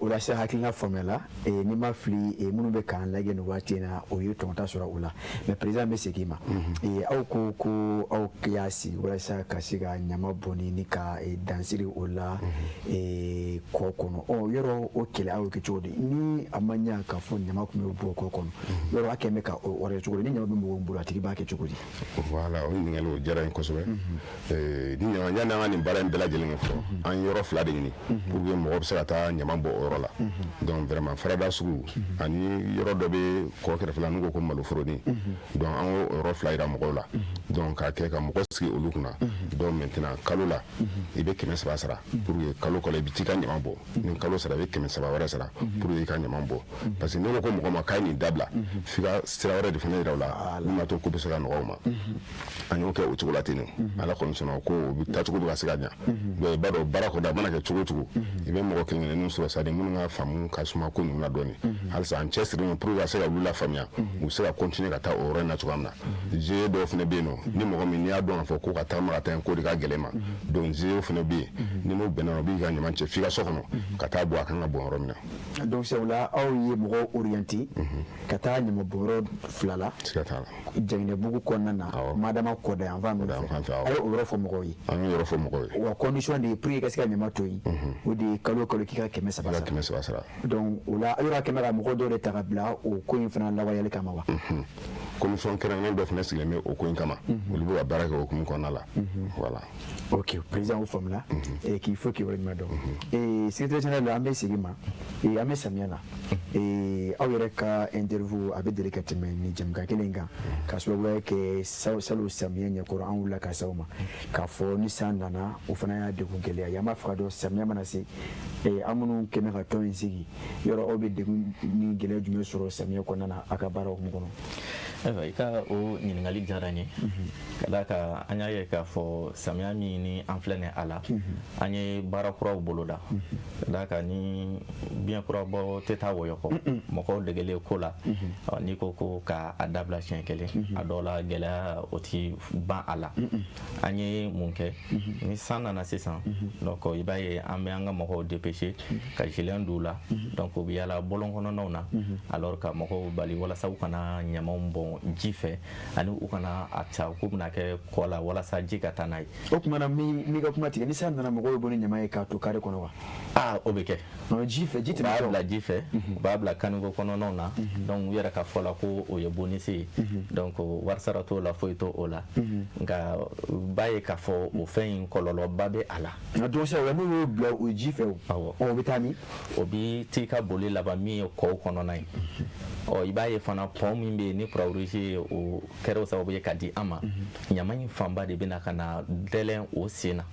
o la se hakilina faamuyala ni ma fili minnu bɛ k'an lajɛ nin waati in na o ye tɔmɔta sɔrɔ o la mais président bɛ segin ma aw ko aw y'a sigi walasa ka se ka ɲama bɔnni ni ka dansiri o la kɔ kɔnɔ yɔrɔ o kɛlɛ aw kɛ cogo di ni a ma ɲa k'a fɔ ɲama tun bɛ bɔ kɔ kɔnɔ yɔrɔ a kɛlen bɛ ka o yɔrɔ cogo di ni ɲama bɛ mɔgɔw bolo a tigi b'a kɛ cogo di voilà o ɲininkali o diyara n ye kosɛbɛ ni ɲama yanni an ka nin baara in bɛɛ lajɛlen kɛ fɔlɔ an ye yɔrɔ 2 de ɲini pour que mɔgɔ bɛ se ka taa ɲama bɔ o yɔrɔ la donc vraiment farada sugu ani yɔrɔ dɔ bɛ kɔ kɛrɛfɛla n'u ko ko maloforonin donc an y'o yɔrɔ 2 yira mɔgɔw la donc k'a kɛ ka mɔgɔ sigi olu kunna donc maintenant kalo la i bɛ 300 sara pour que kalo kɔnɔ i bɛ t'i ka ɲama bɔ ni kalo sara i bɛ 300 wɛrɛ sara pour que i ka ɲama bɔ parce que n'o ko mɔgɔ ma k'a ye nin dabila f'i ka sira wɛrɛ de fana yira u la min b'a to ko bɛ se ka nɔgɔya u ma an y'o kɛ o cogo la ten ala kɔni sɔnna ko o bɛ taa cogo bɛ ka se ka ɲa donc i b'a dɔn baara kɔni a mana kɛ cogo o cogo i bɛ mɔgɔ kelen-kelenninw sɔrɔ c'est à dire minnu ka faamu ka suma ko ninnu na dɔɔni halisa an cɛsirilen don pour que ka se ka olu lafaamuya u bɛ se ka continuer ka taa o yɔrɔ in na cogoya min na GIE dɔw fana bɛ yen nɔ ni mɔgɔ min n'i y'a dɔn k'a fɔ ko ka tagama ka taa yen ko de ka gɛlɛn ma donc GIE fana bɛ yen ni n'o bɛnna o b'i ka ɲama cɛ f'i ka so kɔnɔ ka taa bɔ a kan ka bɔn yɔrɔ min na donc c'est là aw ye mɔgɔw orienté ka taa ɲama bɔnyɔrɔ 2 la siga t'a la Janginɛbugu kɔnɔna na Madama Kɔda yan fan minnu fɛ a ye o yɔrɔ fɔ mɔgɔw ye an y'o yɔrɔ fɔ mɔgɔw ye wa condition de pour que i ka se ka ɲama to yen o de ye kalo k'i ka 300 sara donc o la a yɔrɔ kɛmɛ ka mɔgɔ dɔw de ta ka bila o ko in fana lawaleyali kama wa commission kɛrɛnkɛrɛnnen dɔ fana sigilen bɛ o ko in kama olu bɛ ka baara kɛ o hukumu kɔnɔna la voilà ok président o faamuna k'i fo k'i waleɲuman dɔn secrétaire général an bɛ segin ma an bɛ samiya na aw yɛrɛ ka interview a bɛ deli ka tɛmɛ ni jamukan kelen kan ka sababuya kɛ salon samiya ɲɛkɔrɔ an wulila ka s'aw ma k'a fɔ ni san nana o fana y'a degun gɛlɛya yan b'a fɛ ka dɔn samiya mana se an minnu kɛmɛ ka tɔn in sigi yɔrɔ aw bɛ degun ni gɛlɛya jumɛn sɔrɔ samiya kɔnɔna na a ka baara hukumu kɔnɔ i ka o ɲininkali diyara n ye ka da ka an y'a ye k'a fɔ samiya min ni an filɛ nin a la an ye baara kuraw boloda ka da ka ni biɲɛ kurabɔ tɛ taa wɔyɔ kɔ mɔgɔw degelen ko la n'i ko ko k'a dabila siɲɛ kelen a dɔw la gɛlɛya o ti ban a la an ye mun kɛ ni san nana sisan donc i b'a ye an bɛ an ka mɔgɔw dépêcher ka gilet d'u la donc u bɛ yaala bɔlɔn kɔnɔnaw na alors ka mɔgɔw bali walasa u kana ɲamaw bɔn ji fɛ ani u kana a ta k'u bɛna kɛ kɔ la walasa ji ka taa n'a ye. O kumana min ka kuma tigɛ ni san nana mɔgɔw bɛ bɔ ni ɲama ye k'a to carré kɔnɔ wa? O bɛ kɛ. Ji fɛ ji tɛ b'a bila ji fɛ u b'a bila kaniko kɔnɔnaw na donc u yɛrɛ ka fɔ la ko o ye bonus ye donc wari sara t'o la foyi t'o la nka b'a ye k'a fɔ o fɛn in kɔlɔlɔba bɛ a la. Nka donc sisan n'u y'o bila o ji fɛ o bɛ taa min? O bɛ t'i ka boli laban min ye kɔw kɔnɔna ye i b'a ye fana pɔn min bɛ yen ni croix-rouge ye o kɛra o sababu ye ka di an ma ɲama in fanba de bɛna ka na dɛlɛn o sen na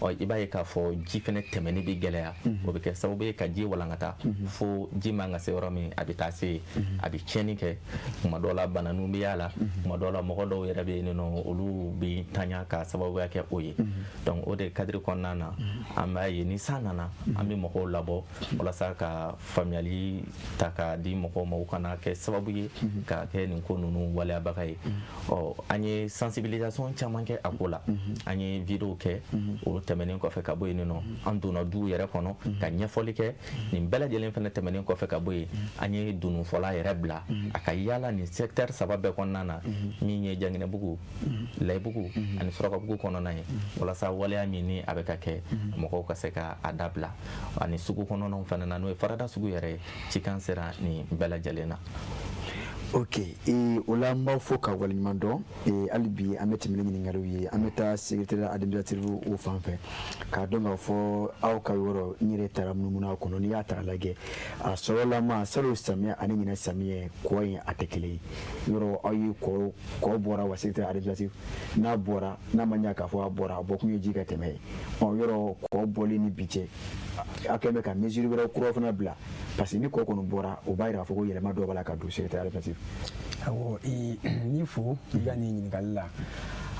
i b'a ye k'a fɔ ji fɛnɛ tɛmɛni bɛ gɛlɛya o bɛ kɛ sababu ye ka ji walankata fo ji man ka se yɔrɔ min a bɛ taa se a bɛ tiɲɛni kɛ tuma dɔw la bananiw bɛ y'a la tuma dɔw la mɔgɔ dɔw yɛrɛ bɛ yen nɔ olu bɛ tanya ka sababuya kɛ o ye donc o de cadre kɔnɔna na an b'a ye ni san nana an bɛ mɔgɔw labɔ walasa ka faamuyali ta k'a di mɔgɔw ma u kana kɛ sababu ye ka kɛ nin ko ninnu waleyabaga ye an ye sensibilisation caman kɛ a ko la an ye vidéo kɛ o tɛmɛnen kɔfɛ ka bɔ yen nɔ an donna duw yɛrɛ kɔnɔ ka ɲɛfɔli kɛ nin bɛɛ lajɛlen fɛnɛ tɛmɛnen kɔfɛ ka bɔ yen an ye dununfɔla yɛrɛ bila a ka yaala nin secteur saba bɛɛ kɔnɔna na min ye Janginɛbugu Layibugu ani Surakabugu kɔnɔna ye walasa waleya min ni a bɛ ka kɛ mɔgɔw ka se ka a dabila ani sugu kɔnɔnaw fɛnɛ na n'o ye Farada sugu yɛrɛ ye cikan sera nin bɛɛ lajɛlen na. Ok, o la an b'aw fo ka waleɲuman dɔn hali bi an bɛ tɛmɛ ni ɲininkaliw ye an bɛ taa secrétaire administratif o fan fɛ k'a dɔn k'a fɔ aw ka yɔrɔ n yɛrɛ taara munumunu a kɔnɔ n'i y'a ta k'a lajɛ a sɔrɔlama salon samiyɛ ani ɲinɛ samiyɛ kɔ in a tɛ kelen ye yɔrɔ aw ye kɔ bɔra wa secrétaire administratif n'a bɔra n'a ma ɲɛ k'a fɔ a bɔra a bɔkun ye ji ka tɛmɛ ye yɔrɔ kɔ bɔli ni bi cɛ a kɛlen bɛ ka mesure wɛrɛ kura fana bila parce que ni kɔ kɔni bɔra o b'a yira k'a fɔ ko yɛlɛma dɔ b'a la ka don secrétaire administratif. Awɔ ni fo i ka nin ɲininkali la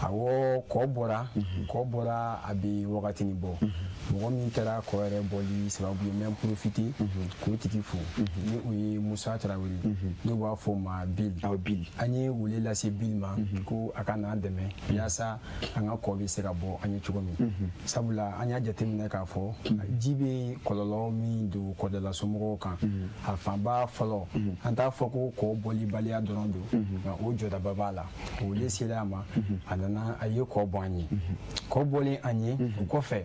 awɔ kɔ bɔra a bɛ wagati ni bɔ mɔgɔ min kɛra kɔ yɛrɛ bɔli sababu ye n bɛ profiter k'o tigi fo ni o ye Musa Tarawele n'o b'a fɔ o ma Bill an ye wele lase Bill ma ko a ka n'an dɛmɛ yaasa an ka kɔ bɛ se ka bɔ an ye cogo min sabula an y'a jateminɛ k'a fɔ ji bɛ kɔlɔlɔ min don kɔdala somɔgɔw kan a fanba fɔlɔ an t'a fɔ ko kɔ bɔli baliya dɔrɔn don nka o jɔdaba b'a la o le sera a ma a nana a ye kɔ bɔ an ye kɔ bɔlen an ye o kɔfɛ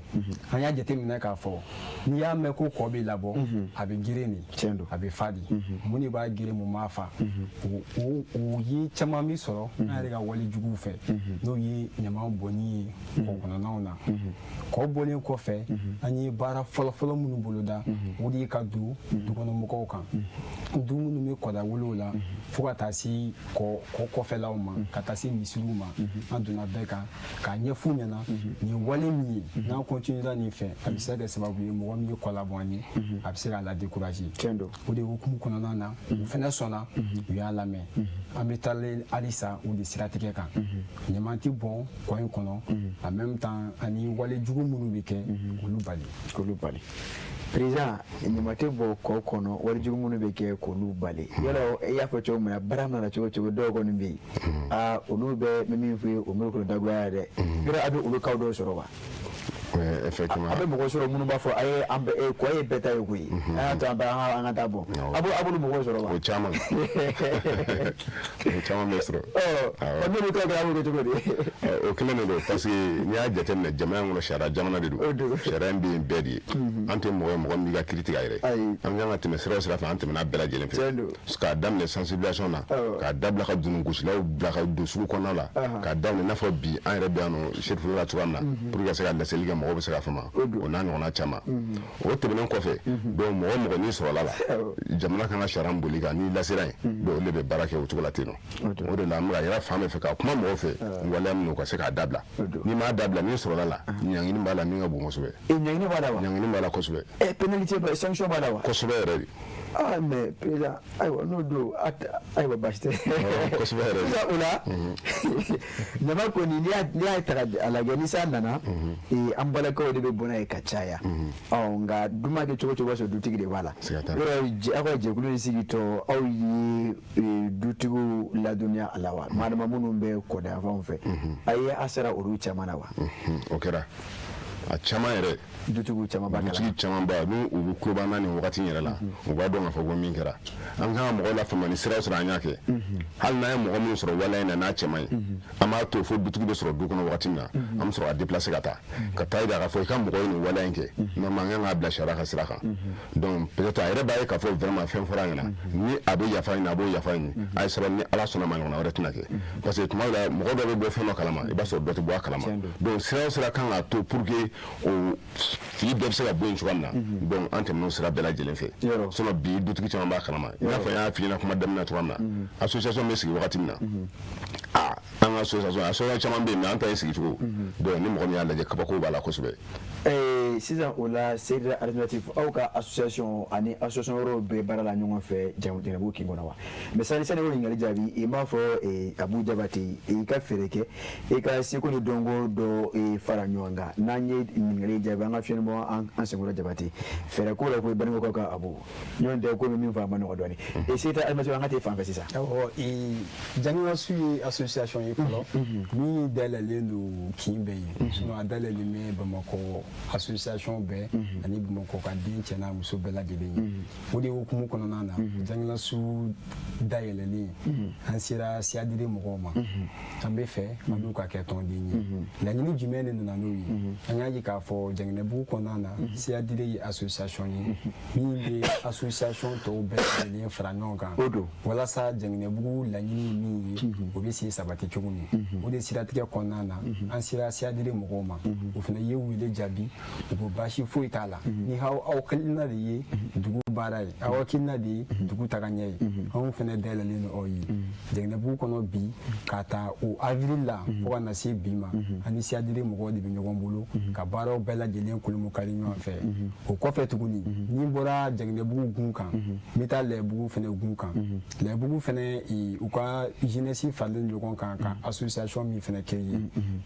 an y'a jateminɛ k'a fɔ n'i y'a mɛn ko kɔ bɛ labɔ a bɛ girin de a bɛ fa de mun de b'a girin mun b'a fa o ye caman min sɔrɔ an yɛrɛ ka wale juguw fɛ n'o ye ɲama bɔnni ye kɔ kɔnɔnaw na kɔ bɔlen kɔfɛ an ye baara fɔlɔfɔlɔ minnu boloda o de ye ka don dukɔnɔmɔgɔw kan du minnu bɛ kɔda wolow la fo ka taa se kɔ kɔfɛlaw ma ka taa se misiriw ma an donna bɛɛ kan k'a ɲɛf'u ɲɛna nin wale min ye n'an continuera nin fɛ a bɛ se ka kɛ sababu ye mɔgɔ min ye kɔ labɔ an ye a bɛ se k'a la décourager o de hukumu kɔnɔna na u fɛnɛ sɔnna u y'a lamɛn an bɛ taalen halisa o de siratigɛ kan ɲaman tɛ bɔn kɔ in kɔnɔ en même temps ani wale jugu minnu bɛ kɛ k'olu bali. Président ɲama tɛ bɔ kɔ kɔnɔ wari jugu minnu bɛ kɛ k'olu bali yɔrɔ e y'a fɔ cogo min na baara mana cogo cogo dɔw kɔni bɛ yen olu bɛ min fɔ ye o miri kɔnɔ dagoya yɛrɛ yɔrɔ a bɛ olu kaw dɔw sɔrɔ wa. Effectivement. A bɛ mɔgɔ sɔrɔ minnu b'a fɔ a ye an bɛ kɔ ye bɛɛ ta ye koyi an y'a to an ka taa bɔ a b'olu mɔgɔw sɔrɔ wa. O caman bɛ sɔrɔ. n'olu ta kɛra a b'o kɛ cogo di. O kelen de don parce que n'i y'a jateminɛ jamana in kɔnɔ sariya jamana de don sariya in bɛ yen bɛɛ de ye an tɛ mɔgɔ min ka kiiri tigɛ a yɛrɛ an kan ka tɛmɛ sira o sira fɛ an tɛmɛna bɛɛ lajɛlen fɛ k'a daminɛ sensibilisation na k'a dabila ka dunugosilaw bila ka don sugu kɔnɔna la k'a daminɛ i n'a fɔ bi an yɛrɛ bɛ yan nɔ chef-lieu la cogoya min na pour que ka se ka laseli kɛ mɔgɔw bɛ se ka fama o n'a ɲɔgɔnna caman o tɛmɛnen kɔfɛ donc mɔgɔ n'i sɔrɔla la jamana kan ka sariya min boli kan n'i lasera yen donc olu de bɛ baara kɛ o cogo la ten nɔ o de la an bɛ ka yɛrɛ fan bɛɛ fɛ ka kuma mɔgɔw fɛ waleya min u ka se k'a dabila n'i m'a dabila n'i sɔrɔla la ɲangini b'a la min ka bon kosɛbɛ ɲangini b'a la wa ɲangini b'a la kosɛbɛ pénalité sanction b'a la wa kosɛbɛ yɛrɛ de mais président ayiwa n'o don ayiwa baasi tɛ kosɛbɛ yɛrɛ o la ɲama kɔni n'i y'a ta a lajɛ ni san nana an balakaw de bɛ bɔ n'a ye ka caya nka duma kɛ cogo cogo sɔrɔ dutigi de b'a la yɔrɔ aw ka jɛkulu in sigitɔ aw ye dutigiw ladɔnniya a la wa maa dama minnu bɛ kɔdayanfanw fɛ a ye a sera olu caman na wa o kɛra a caman yɛrɛ dutigiw caman b'a dutigi caman ba n'u u kulo b'an na nin wagati yɛrɛ la u b'a dɔn k'a fɔ ko min kɛra an kan ka mɔgɔw lafaamuya ni sira sɔrɔ an y'a kɛ hali n'a ye mɔgɔ min sɔrɔ waleya in na n'a cɛman ye an b'a to fo dutigi bɛ sɔrɔ du kɔnɔ wagati min na an bɛ sɔrɔ ka déplacer ka taa yira k'a fɔ i ka mɔgɔ ye nin waleya in kɛ normalement an kan k'a bila sariya ka sira kan donc peut-être a yɛrɛ b'a ye k'a fɔ vraiment fɛn fɔra a ɲɛna ni a bɛ yafa ɲini a b'o yafa ɲini a ye sabali ni Ala sɔnna ma ɲɔgɔnna wɛrɛ tɛna kɛ parce que tuma dɔw la mɔgɔ dɔ bɛ bɔ fɛn dɔ kalama i b'a sɔrɔ dɔ tɛ bɔ a kalama donc sira o sira kan k'a to pour que o fili bɛɛ bɛ se ka bɔ yen cogoya min na donc an tɛmɛn'o sira bɛɛ lajɛlen fɛ sinon bi dutigi caman b'a kalama i n'a fɔ n y'a f'i ɲɛna kuma daminɛ cogoya min na association bɛ sigi wagati min na an ka association caman bɛ yen mais an ta ye sigi cogo donc ni mɔgɔ min y'a lajɛ kabako b'a la kosɛbɛ sisan o la Seyida Alternative aw ka association ani association wɛrɛw bɛ baara la ɲɔgɔn fɛ Jɛnɛbu kin kɔnɔ wa mais sani o ɲininkali jaabi i m'a fɔ Abu Jabate i ka fɛɛrɛ kɛ i ka seko ni dɔnko dɔ fara ɲɔgɔn kan n'an ye ɲininkali jaabi an ka fiɲɛ bɔ an senkɔrɔ Jabate fɛɛrɛ ko la ko Banikɔkaw ka Abu ɲɔgɔn tɛ ko min fɔ a ma nɔgɔ dɔɔni Seyida Alternative an ka t'e fan fɛ sisan Jɛnɛsu ye association ye fɔlɔ min dayɛlɛlen don kin bɛɛ ye sinon a dayɛlɛlen bɛ Bamakɔ association bɛɛ ani Bamakɔ ka den cɛ n'a muso bɛɛ lajɛlen ye o de hukumu kɔnɔna na Jɛnɛsu dayɛlɛlen an sera siya diri mɔgɔw ma an bɛ fɛ an n'u ka kɛ tɔnden ye laɲini jumɛn de nana n'o ye an y'a ye k'a fɔ Jɛnɛbu kɔnɔna na siya diri ye association ye min bɛ association tɔw bɛɛ lajɛlen fara ɲɔgɔn kan walasa Jɛnɛbu laɲini min ye o bɛ se sabati cogo min o de siratigɛ kɔnɔna na an sera siya diri mɔgɔw ma o fana ye wele jaabi u ko baasi foyi t'a la ni aw kilina de ye dugu baara ye aw kilina de ye dugu tagaɲɛ ye anw fana dayɛlɛlen don aw ye Jɛnɛbu kɔnɔ bi ka taa o avril la fo ka na se bi ma ani siya diri mɔgɔw de bɛ ɲɔgɔn bolo ka baaraw bɛɛ lajɛlen kolomokari ɲɔgɔn fɛ o kɔfɛ tuguni ni bɔra Jɛnɛbu gun kan n bɛ taa Lɛbugu fana gun kan Lɛbugu fana u ka jeunesse faralen ɲɔgɔn kan ka association min fana kɛ ye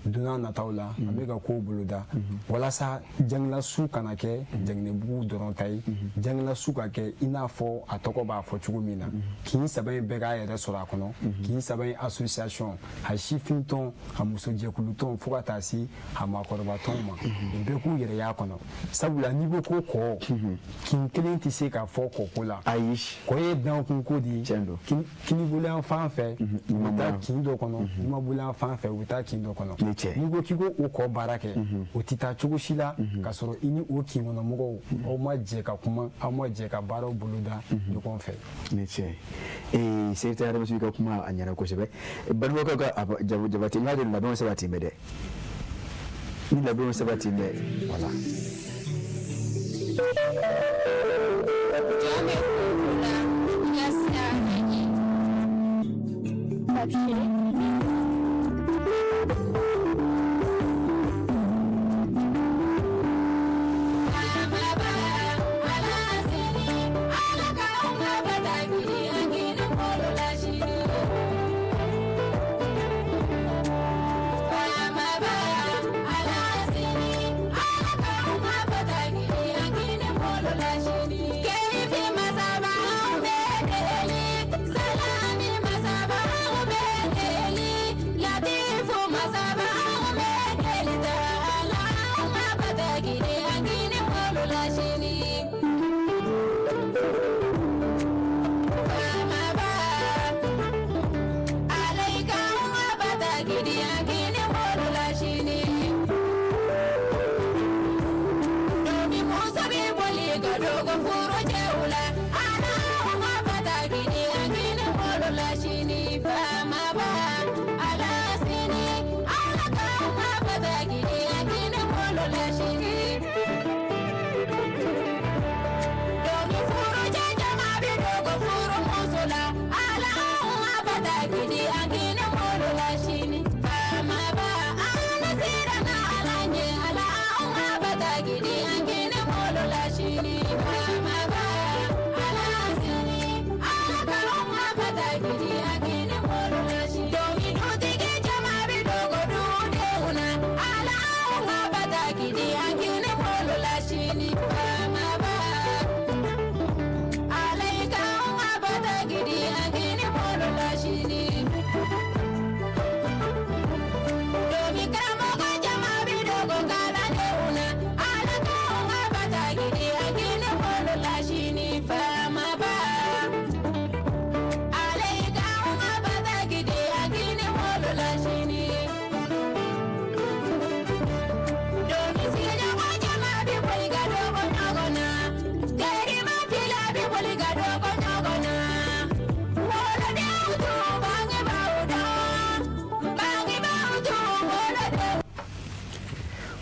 don n'a nataw la an bɛ ka kow boloda walasa Jɛnɛsu kana kɛ Jɛnɛbu dɔrɔn ta ye Jɛnɛsu ka kɛ i n'a fɔ a tɔgɔ b'a fɔ cogo min na kin saba in bɛɛ k'a yɛrɛ sɔrɔ a kɔnɔ kin saba in association a sifin tɔn a musojɛkulu tɔn fo ka taa se a maakɔrɔba tɔn ma o bɛɛ k'u yɛrɛ y'a kɔnɔ sabula n'i ko ko kɔ kin kelen tɛ se ka fɔ kɔko la ayi kɔ ye dankun ko de ye kini bolo yan fan fɛ u bɛ taa kin dɔ kɔnɔ n'i ma bolo yan fan fɛ u bɛ taa kin dɔ kɔnɔ n'i ko k'i ko o kɔ baara kɛ o tɛ taa cogo si la ka sɔrɔ i ni o kin kɔnɔ mɔgɔw aw ma jɛ ka kuma aw ma jɛ ka baaraw boloda ɲɔgɔn fɛ ni tiɲɛ Seyida Alternative ka kuma a ɲɛna kosɛbɛ Banikɔkaw ka Jabate n y'a dɔn labɛnw sabati bɛ dɛ ni labɛnw sabati bɛ voilà Ala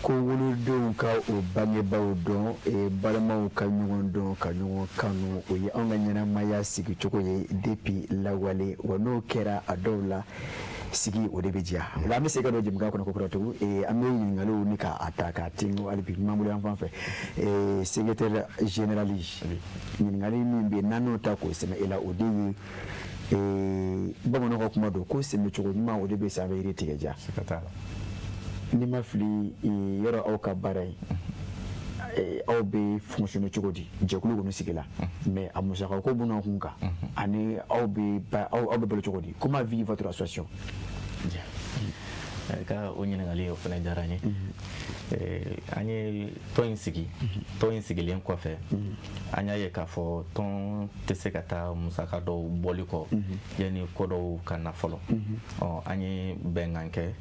ko wolodenw ka o bangebaaw dɔn balimaw ka ɲɔgɔn dɔn ka ɲɔgɔn kanu o ye anw ka ɲɛnamaya sigi cogo ye depuis lawale wa n'o kɛra a dɔw la sigi o de bɛ diya o la an bɛ se ka don jɛmukan kɔnɔ kokurato an bɛ ɲininkaliw ni k'a ta k'a tinko hali bi ɲuman bolo yan fan fɛ secrétaire général ɲininkali min bɛ yen n'an n'o ta k'o sɛmɛ e la o de ye bamananw ka kuma don ko sɛmɛcogo ɲuman o de bɛ sanfɛ yiri tigɛ ja n'i ma fili yɔrɔ aw ka baara ye aw bɛ fonctionner cogo di jɛkulu kɔni sigila mais a musaka ko buna kun kan ani aw bɛ balo cogo di comment vit votre association ka o ɲininkali o fana diyara n ye an ye tɔn in sigi tɔn in sigilen kɔfɛ an y'a ye k'a fɔ tɔn tɛ se ka taa musaka dɔw bɔli kɔ yanni ko dɔw ka na fɔlɔ an ye bɛnkan kɛ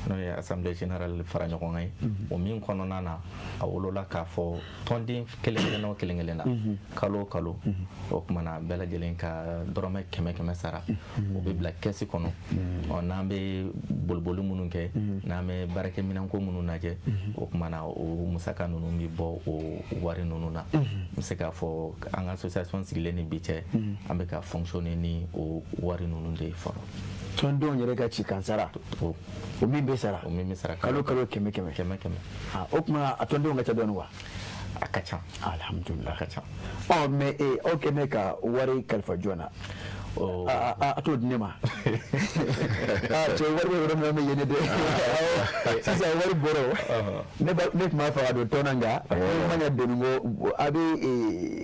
n'o ye assemblée générale fara ɲɔgɔn kan ye o min kɔnɔna na a wolola k'a fɔ tɔnden kelen kelen o kelen kelen na kalo o kalo o kumana bɛɛ lajɛlen ka dɔrɔmɛ 100 sara o bɛ bila kɛsi kɔnɔ n'an bɛ boliboli minnu kɛ n'an bɛ baarakɛminɛnko minnu lajɛ o kumana o musaka ninnu bɛ bɔ o wari ninnu na n bɛ se k'a fɔ an ka association sigilen ni bi cɛ an bɛ ka fonctionner ni o wari ninnu de ye fɔlɔ. tɔndenw yɛrɛ ka ci kan sara o min bɛ sara kalo 100 o tuma a tɔndenw ka ca dɔɔni wa a ka ca alhamdulillah a ka ca mais aw kɛmɛ ka wari kalifa joona a t'o di ne ma cɛ wari bɛ yɔrɔ min bɛ yen de sisan wari bɔra ne tun b'a fɛ ka don tɔn na nka ne ma ɲɛ doni ko a bɛ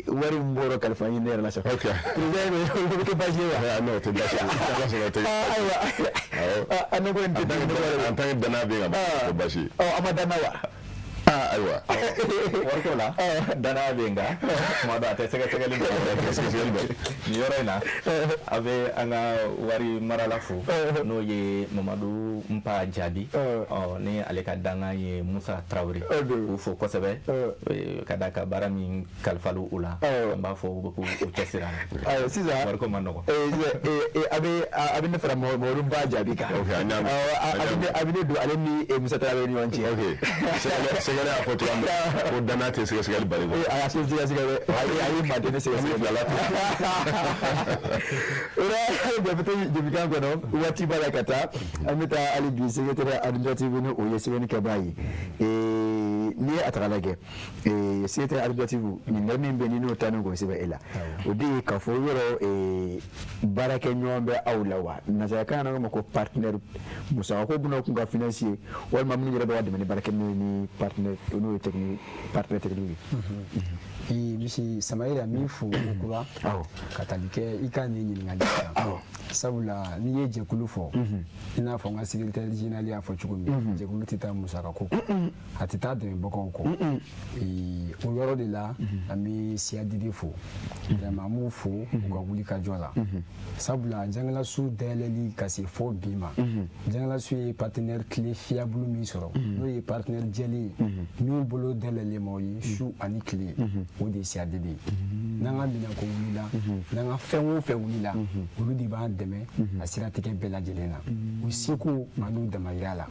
wari min bɔra kalifa ɲini ne yɛrɛ la sa président bɛ kɛ baasi ye wa n'o tɛ baasi ye ayiwa ne ko n tɛ en tant que danaya bɛ yen ka ban o baasi ye a ma danna wa ayiwa wariko la danaya bɛ yen nka tuma dɔ a tɛ sɛgɛsɛgɛli bɛ nin yɔrɔ in na a bɛ an ka wari marala fo n'o ye mamadu npa jaabi ni ale ka dankan ye musa tarawele k'u fo kosɛbɛ ka da ka baara min kalifalu u la an b'a fɔ u bɛ k'u cɛsira sisan wariko ma nɔgɔ a bɛ ne fara mamadu npa jaabi kan a bɛ ne don ale ni musa tarawele ni ɲɔgɔn cɛ sɛgɛrɛ y'a fɔ cogoya min na ko danaya tɛ sɛgɛsɛgɛli bali a y'a sɛgɛsɛgɛ a ye maden ne sɛgɛsɛgɛ bila la o la bɛɛ bɛ to jɛmukan kɔnɔ waati b'a la ka taa an bɛ taa hali bi secrétaire administratif ni o ye sɛbɛnnikɛbaa ye n'i ye a taga lajɛ secrétaire administratif ɲininkali min bɛ ni n'o taa ni k'o sɛbɛn e la o de ye k'a fɔ yɔrɔ baarakɛɲɔgɔn bɛ aw la wa nanzarakan na ma ko partenaire musaka ko bɛna kun ka financier walima minnu yɛrɛ bɛ ka dɛmɛ ni baarakɛminɛw ni partenaire n'o ye partenaire technique ye misi Samayira min fo kura ka tali kɛ i ka nin ɲininkali kan sabula n'i ye jɛkulu fɔ i n'a fɔ n ka secrétaire général y'a fɔ cogo min jɛkulu tɛ taa musaka ko a tɛ taa dɛmɛbagaw kɔ o yɔrɔ de la an bɛ CADD fo vraiment an b'u fo u ka wuli ka jɔ la sabula Jangalasu dayɛlɛli ka se fɔ bi ma Jangalasu ye partenaire clé fiable min sɔrɔ n'o ye partenaire jɛlen min bolo dayɛlɛlen ma o ye su ani tile o de ye CADD ye n'an ka minɛnko wulila n'an ka fɛn o fɛn wulila olu de b'an dɛmɛ a siratigɛ bɛɛ lajɛlen na u seko ani u damayira la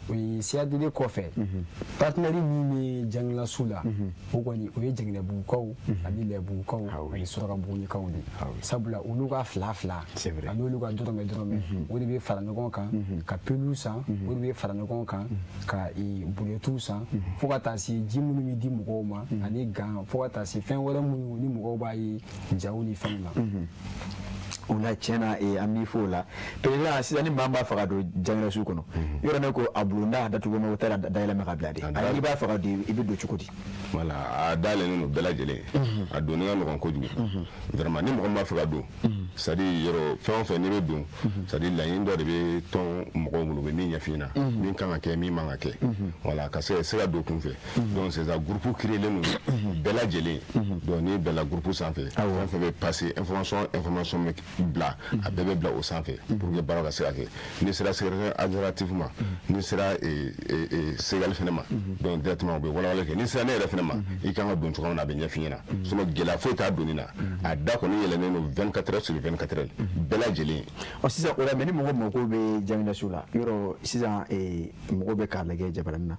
o ye CADD kɔfɛ partenaire min bɛ Jangalasu la o kɔni o ye Jɛngɛnɛbugukaw ani Lɛbugukaw ani Surakabugunikaw de sabula olu ka fila ani olu ka dɔrɔmɛ o de bɛ fara ɲɔgɔn kan ka peluw san o de bɛ fara ɲɔgɔn kan ka buletiw san fo ka taa se ji minnu bɛ di mɔgɔw ma ani gan fo ka taa se fɛn wɛrɛ minnu ni mɔgɔw b'a ye jaw ni fɛnw na o la tiɲɛna an b'i fo o la président sisan ni maa b'a fɛ ka don Jangalasu kɔnɔ yɔrɔ ne ko a bulonda a datugulen o tɛ dayɛlɛma ka bila de i b'a fɛ ka don i bɛ don cogo di voilà a dayɛlɛlen don bɛɛ lajɛlen a donni ka nɔgɔn kojugu vraiment ni mɔgɔ min b'a fɛ ka don c'est à dire yɔrɔ fɛn o fɛn n'i bɛ don c'est à dire laɲini dɔ de bɛ tɔn mɔgɔw bolo u bɛ min ɲɛf'i ɲɛna min kan ka kɛ min man ka kɛ voilà ka se ka don kun fɛ donc c'est ça groupe créé len don bɛɛ lajɛlen donc ni bɛɛ la groupe sanfɛ fɛn fɛn bɛ passer information bila a bɛɛ bɛ bila o sanfɛ pour que baara ka se ka kɛ ni sera secrétaire administratif ma ni sera segal fɛnɛ ma donc directement u bɛ walawala kɛ ni sera ne yɛrɛ fɛnɛ ma i kan ka don cogo min na a bɛ ɲɛf'i ɲɛna sinon gɛlɛya foyi t'a donni na a da kɔni yɛlɛnnen don 24 heures sur 24 heures bɛɛ lajɛlen sisan o la mɛ ni mɔgɔ mako bɛ Jangindaso la yɔrɔ sisan mɔgɔ bɛ k'a lajɛ jabaranin na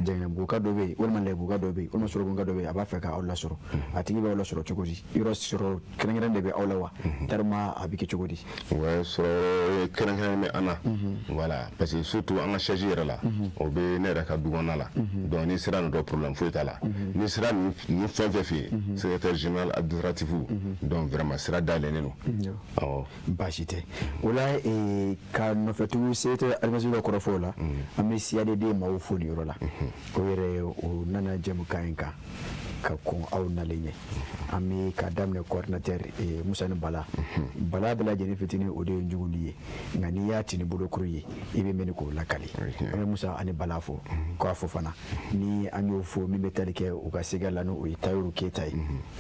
Jangindabuguka dɔ bɛ yen walima Lɛbuguka dɔ bɛ yen walima Soroboka dɔ bɛ yen a b'a fɛ k'aw lasɔrɔ a tigi b'aw lasɔrɔ cogo di yɔrɔ sɔrɔ kɛrɛnkɛrɛn de bɛ aw la wa tellement a bɛ kɛ cogo di ouais sɔrɔ kɛrɛnkɛrɛn bɛ an na voilà parce que surtout an ka charge yɛrɛ la o bɛ ne yɛrɛ ka du kɔnɔna la donc ni sera nin dɔ problème foyi t'a la ni sera nin fɛn fɛn fɛ yen secrétaire général administratif donc vraiment sira dayɛlɛnnen don awɔ baasi tɛ o la ka nɔfɛtugu secrétaire administratif dɔ kɔrɔfɔ o la an bɛ CADD maaw fo nin yɔrɔ la o yɛrɛ o nana jɛmukan in kan ka kɔn aw nalen ɲɛ an bɛ ka daminɛ coordinateur Musa ni Bala Bala bɛɛ lajɛlen fitinin o de ye juguli ye nka n'i y'a tini bolokuru ye i bɛ mɛn k'o lakali an bɛ Musa ani Bala fo k'a fɔ fana ni an y'o fo min bɛ tali kɛ u ka sega la n'o ye Tayiru Keyita ye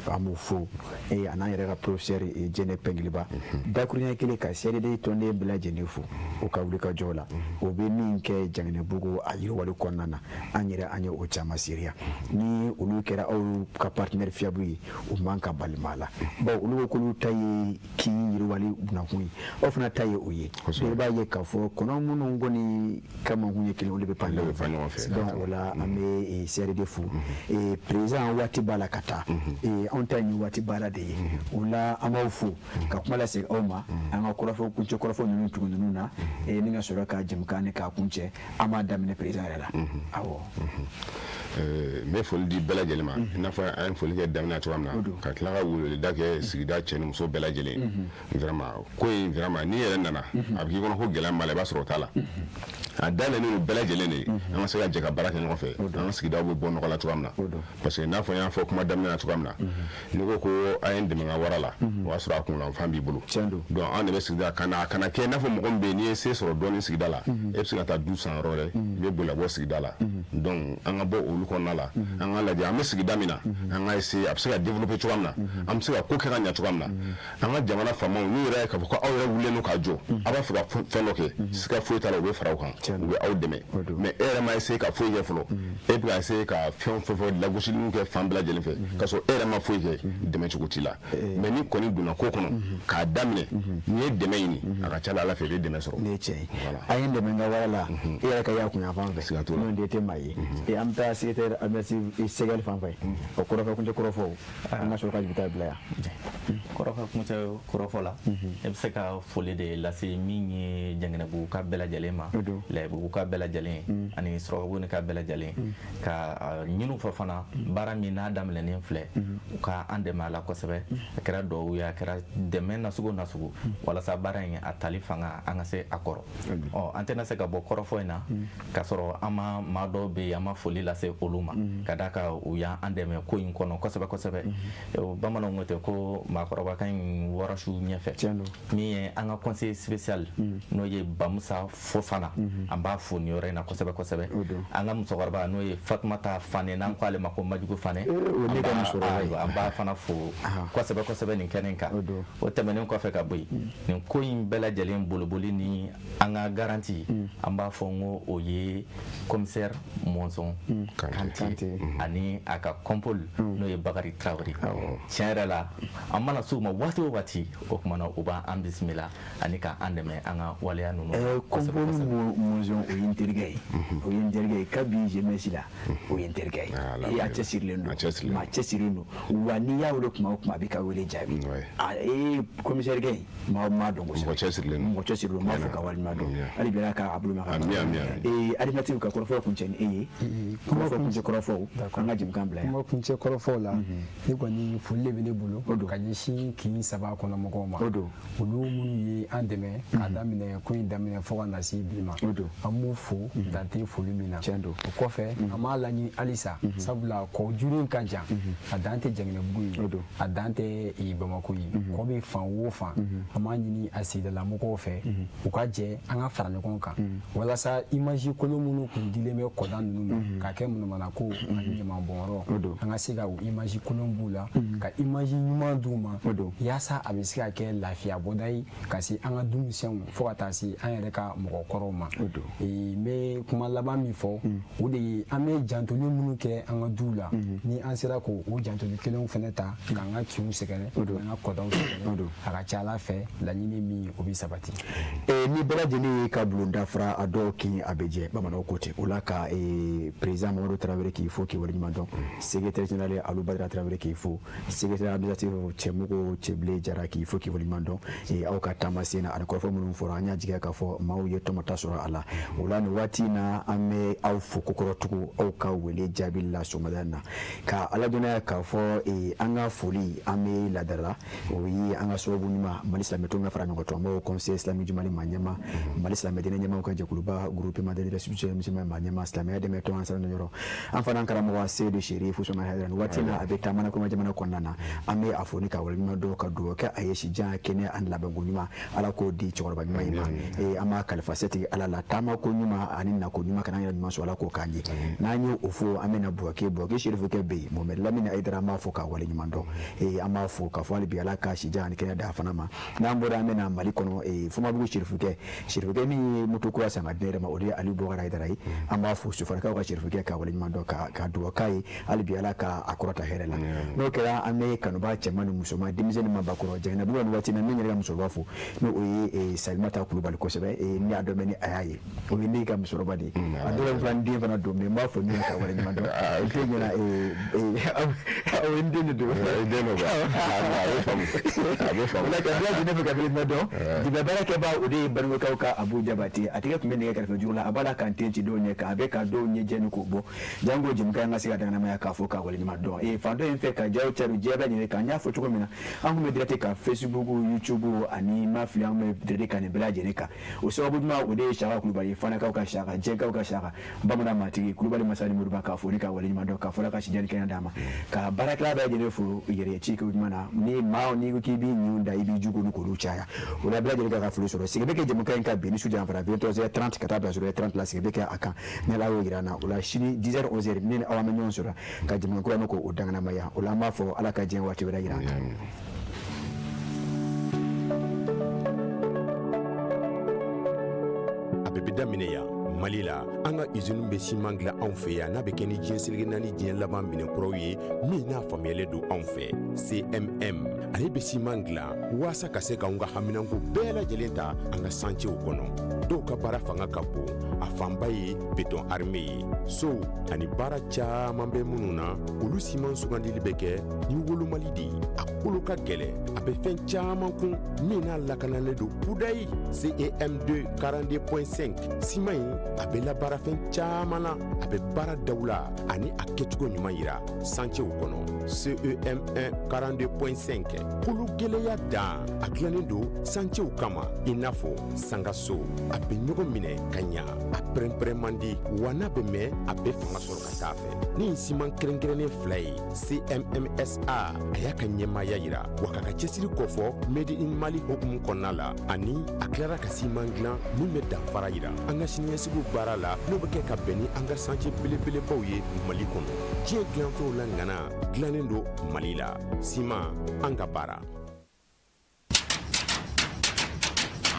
an b'o fo a n'an yɛrɛ ka professeur Jɛnɛ Pɛnkiliba dakuruɲɛ kelen ka CDD tɔnden bɛɛ lajɛlen fo o ka wuli ka jɔ la o bɛ min kɛ Janginɛbugu a yiriwali kɔnɔna na an yɛrɛ an ye o caman seereya ni olu kɛra aw ka partenaire fiable ye o man ka balima la bon olu ko k'olu ta ye k'i yiriwali bunakun ye aw fana ta ye o ye i b'a ye k'a fɔ kɔnɔ minnu kɔni ka mankun ye kelen olu bɛ pan ɲɔgɔn fɛ donc o la an bɛ CRD fo président waati b'a la ka taa anw ta ye waati baara de ye o la an b'aw fo ka kuma lase aw ma an ka kɔrɔfɔ kuncɛ kɔrɔfɔ ninnu tugu ninnu na ni ka sɔrɔ ka jɛmukan ni k'a kuncɛ an b'a daminɛ président yɛrɛ la awɔ n bɛ foli di bɛɛ lajɛlen ma i n'a fɔ an ye foli kɛ daminɛ cogoya min na ka tila ka weleweleda kɛ sigida cɛ ni muso bɛɛ lajɛlen vraiment ko in vraiment n'i yɛrɛ nana a bɛ k'i kɔnɔ ko gɛlɛya b'a la i b'a sɔrɔ o t'a la a dayɛlɛnnen don bɛɛ lajɛlen de ye an ka se ka jɛ ka baara kɛ ɲɔgɔn fɛ an ka sigidaw bɛ bɔ nɔgɔ la cogoya min na parce que n'a fɔ n y'a fɔ kuma daminɛ na cogoya min na n'i ko ko a ye n dɛmɛ n ka wara la o y'a sɔrɔ a kunkanfan b'i bolo donc an de bɛ sigida ka na kɛ i n'a fɔ mɔgɔ min bɛ yen n'i ye se sɔrɔ dɔɔnin sigida la e bɛ se ka taa du san yɔrɔ wɛrɛ i bɛ boli ka bɔ sigida la donc an ka bɔ olu kɔnɔna la an ka lajɛ an bɛ sigida min na an ka essayer a bɛ se ka développer cogoya min na an bɛ se ka ko kɛ ka ɲɛ cogoya min na an ka jamana faamaw n'u yɛrɛ ye k'a fɔ ko aw yɛrɛ wulilen don k'a jɔ a b'a fɛ ka fɛn dɔ kɛ siga foyi t'a la u bɛ fara aw kan u bɛ aw dɛmɛ mais e yɛrɛ ma essayer ka foyi kɛ fɔlɔ e bɛ ka essayer ka fɛn fɛn lagosili kɛ fan bɛɛ lajɛlen fɛ k'a sɔrɔ e yɛrɛ ma foyi kɛ dɛmɛ cogo t'i la mais ni kɔni donna ko kɔnɔ k'a daminɛ n'i ye dɛmɛ ɲini a ka ca Ala fɛ i bɛ dɛmɛ sɔrɔ. Ne ye tiɲɛ ye a ye n dɛmɛ n ka wara la e yɛrɛ ka y'a kunyanfan fɛ n'o de tɛ maa ye an bɛ taa secrétaire administratif Segal fan fɛ o kɔrɔfɔ kuncɛ kɔrɔfɔ an ka sɔrɔ ka jigita bila yan kɔrɔfɔ kuncɛ kɔrɔfɔ la e bɛ se ka foli de lase min ye Janginɛbuguka bɛɛ lajɛlen ma Lɛbuguka bɛɛ lajɛlen ani Sɔrɔkabuguni ka bɛɛ lajɛlen ka ɲini fɔ fana baara min n'a daminɛnen filɛ u ka an dɛmɛ a la kosɛbɛ a kɛra dɔw ye a kɛra dɛmɛ nasugu nasugu walasa baara in a tali fanga an ka se a kɔrɔ an tɛna se ka bɔ kɔrɔfɔ in na k'a sɔrɔ an ma maa dɔw bɛ yen an ma foli lase olu ma ka d'a kan u y'an dɛmɛ ko in kɔnɔ kosɛbɛ kosɛbɛ bamananw ko ten ko maakɔrɔbakan in wɔrɔsu ɲɛfɛ min ye an ka conseil spécial n'o ye Bamusa Fofana an b'a fo nin yɔrɔ in na kosɛbɛ kosɛbɛ an ka musokɔrɔba n'o ye Fatumata Fane n'an ko ale ma ko Majugu Fane an b'a fana fo kosɛbɛ kosɛbɛ nin kɛnɛ kan o tɛmɛnen kɔfɛ ka bɔ yen nin ko in bɛɛ lajɛlen boliboli ni an ka garanti an b'a fɔ n ko o ye commissaire Mɔnzɔn Kante ani a ka kɔmpol n'o ye Bakari Traoré tiɲɛ yɛrɛ la an mana s'u ma waati o waati o kumana u b'an bisimila ani ka an dɛmɛ an ka waleya ninnu kɔmpol Mɔnzɔn o ye n terikɛ ye o ye n terikɛ ye kabi jeunesse la o ye n terikɛ ye a cɛsirilen don maa cɛsirilen don wa n'i y'a wele kuma o kuma a bɛ ka wele jaabi commissaire kɛ maa dɔn kosɛbɛ mɔgɔ cɛsirilen don n b'a fɔ ka waleɲuman dɔn hali bi Ala k'a bolo mɛn ka animateur ka kɔrɔfɔ kuncɛ ni e ye kɔrɔfɔ kuncɛ kɔrɔfɔw an ka jɛmukan bila yan kuma kuncɛ kɔrɔfɔw la ne kɔni foli de bɛ ne bolo ka ɲɛsin kin saba kɔnɔ mɔgɔw ma olu minnu ye an dɛmɛ k'a daminɛ ko in daminɛ fo ka na se bi ma an b'u fo dante foli min na o kɔfɛ an b'a laɲini halisa sabula kɔ juru in ka jan a dan tɛ Janginɛbugu ye a dan tɛ Bamako ye kɔ bɛ fan o fan an b'a ɲini a sigidala mɔgɔw fɛ u ka jɛ an ka fara ɲɔgɔn kan walasa image kolon minnu kun dilen bɛ kɔda ninnu na k'a kɛ munumana ko ani ɲaman bɔnyɔrɔ an ka se ka o image kolon b'u la ka image ɲuman d'u ma yaasa a bɛ se ka kɛ lafiya bɔda ye ka se an ka denmisɛnw fo ka taa se an yɛrɛ ka mɔgɔkɔrɔw ma n bɛ kuma laban min fɔ o de ye an bɛ jantoli minnu kɛ an ka duw la ni an sera k'o jantoli kelenw fɛnɛ ta k'an ka ciw sɛgɛrɛ k'an ka kɔdaw sɛgɛrɛ a ka ca ala fɛ laɲini min o bɛ sabati. ni bɛɛ lajɛlen ye ka bulon dafara a dɔw kin a bɛ jɛ bamananw ko ten o la ka président Mamadu Tarawele k'i fo k'i waleɲuman dɔn secrétaire général Alu Badara Tarawele k'i fo secrétaire administratif Cɛmugo Cɛbile Jara k'i fo k'i waleɲuman dɔn aw ka taamasen na ani kɔrɔfɔ minnu fɔra an y'a jigiya k'a fɔ maaw ye tɔmɔta sɔrɔ a la o la nin waati in na an bɛ aw fo kokɔrɔtugu aw ka wele jaabi la sɔgɔmada in na ka ala dɔnniya k'a fɔ an ka foli an bɛ ladara o ye an ka sababu ɲuman Mali silamɛtɔw ka fara ɲɔgɔn kan an b'o conseil islamique Mali maa ɲɛma Mali silamɛ diinɛ ɲɛmaaw ka jɛkuluba groupement de restitution musulman maa ɲɛma silamɛya dɛmɛtɔn an sara yɔrɔ an fana karamɔgɔ Seydou Sherif Usman Hayidara nin waati in na a bɛ taamana kɔnɔ jamana kɔnɔna na an bɛ a fo ni ka waleɲuman dɔn ka dugawu kɛ a ye sijan kɛnɛ ani labɛnko ɲuman ala k'o di cɛkɔrɔba ɲuman in ma an b'a kalifa setigi ala la taamako ɲuman ani nako ɲuman kana yɛrɛ ɲuman sɔrɔ ala k'o k'an ye n'an ye o fo an bɛna Buwake Sherifukɛ bɛ yen Mohamed Lamine Hayidara an b'a fo ka waleɲuman dɔn an b'a fo k'a fɔ hali bi ala ka sijan ani kɛnɛ da fana ma n'an bɔra an bɛna Mali kɔnɔ Fɔnbabugu Sherifukɛ min ye moto kura san ka di ne yɛrɛ ma o de ye Aliyu Bukari Hayidara ye an b'a fo Sofarakaw ka Sherifukɛ ka waleɲuman dɔn ka dugawu k'a ye hali bi ala ka a kɔrɔta hɛrɛ la n'o kɛra an bɛ kanuba cɛman ni musoman denmisɛnnin ma bakɔrɔ Jaginabugu nin waati in na min yɛrɛ ka musokɔrɔba fo n'o ye Salimata Kulubali kosɛbɛ ne y'a dɔn bɛ ni a y'a ye o ye ne ka musokɔrɔba de ye a dɔw fana den fana don mais n b'a fɔ min ka waleɲuman dɔn o tɛ ɲɛna o ye n den de don o la ka bila ne fɛ ka waleɲuman dɔn dibi baarakɛbaa o de ye Banikokaw ka Abu Jabate a tɛgɛ tun bɛ nɛgɛ kɛrɛfɛ juru la a b'a la k'an ten ci dɔw ɲɛ kan a bɛ ka dɔw ɲɛ jɛni k'o bɔ jango jɛmukan an ka se ka daŋanamaya k'a fɔ ka waleɲuman dɔn fan dɔ in fɛ ka jaw cɛri diɲɛ bɛɛ ɲini kan n y'a fɔ cogo min na an kun bɛ direct ka Facebook YouTube ani ma fili an bɛ direct ka nin bɛɛ lajɛlen kan o sababu ɲuman o de ye Saka Kulubali Fanakaw ka Saka Jɛnkaw ka Saka Bamanan matigi Kulubali Masani Moriba k'a fɔ ni ka waleɲuman dɔn k'a fɔ la ka sijani kɛnɛ d'a ma ka baarakɛla bɛɛ lajɛlen fo yɛrɛ ci kɛ ɲuman na ni maa n'i ko k'i b'i ɲun da i b'i jugu ni k'olu caya o la bɛɛ lajɛlen ka foli sɔrɔ sigi bɛ kɛ jɛmukan in ka bɛn ni su janfara 22h30 ka taa bila 30 la sigi bɛ kɛ a kan ni ala y'o yira an na o la sini 10h 11h ne ni aw an bɛ ɲɔgɔn sɔrɔ ka jɛmukan kura ko o danganamaya o la an b'a fɔ ala ka diɲɛ waati wɛrɛ yira an na. A bɛ daminɛ yan Mali la an ka usine bɛ siman dilan anw fɛ yan n'a bɛ kɛ ni diɲɛ seleke naani diɲɛ laban minɛnkuraw ye min n'a faamuyalen don anw fɛ CMM ale bɛ siman dilan waasa ka se k'anw ka haminanko bɛɛ lajɛlen ta an ka santiw kɔnɔ dɔw ka baara fanga ka bon a fanba ye béton armé ye sow ani baara caman bɛ minnu na olu siman sugandili bɛ kɛ ni wolomali de ye a kolo ka gɛlɛn a bɛ fɛn caman kun min n'a lakanalen don kudayi CEM2 42.5 siman in a bɛ labaara fɛn caman na a bɛ baara daw la ani a kɛcogo ɲuman yira santiw kɔnɔ CEM1 42.5 kolo gɛlɛya dan a dilannen don santiw kama i n'a fɔ sangaso a bɛ ɲɔgɔn minɛ ka ɲa a pɛrɛn-pɛrɛn man di wa n'a bɛ mɛn a bɛ fanga sɔrɔ ka taa fɛ ni siman kɛrɛnkɛrɛnnen fila ye CMMSA a y'a ka ɲɛmaaya yira wa k'a ka cɛsiri kɔfɔ Made in Mali hukumu kɔnɔna la ani a tilara ka siman dilan min bɛ danfara yira an ka siniɲɛsigiw baara la n'o bɛ kɛ ka bɛn ni an ka santier belebelebaw ye Mali kɔnɔ diɲɛ dilanfɛnw la ŋana dilannen don Mali la siman an ka baara.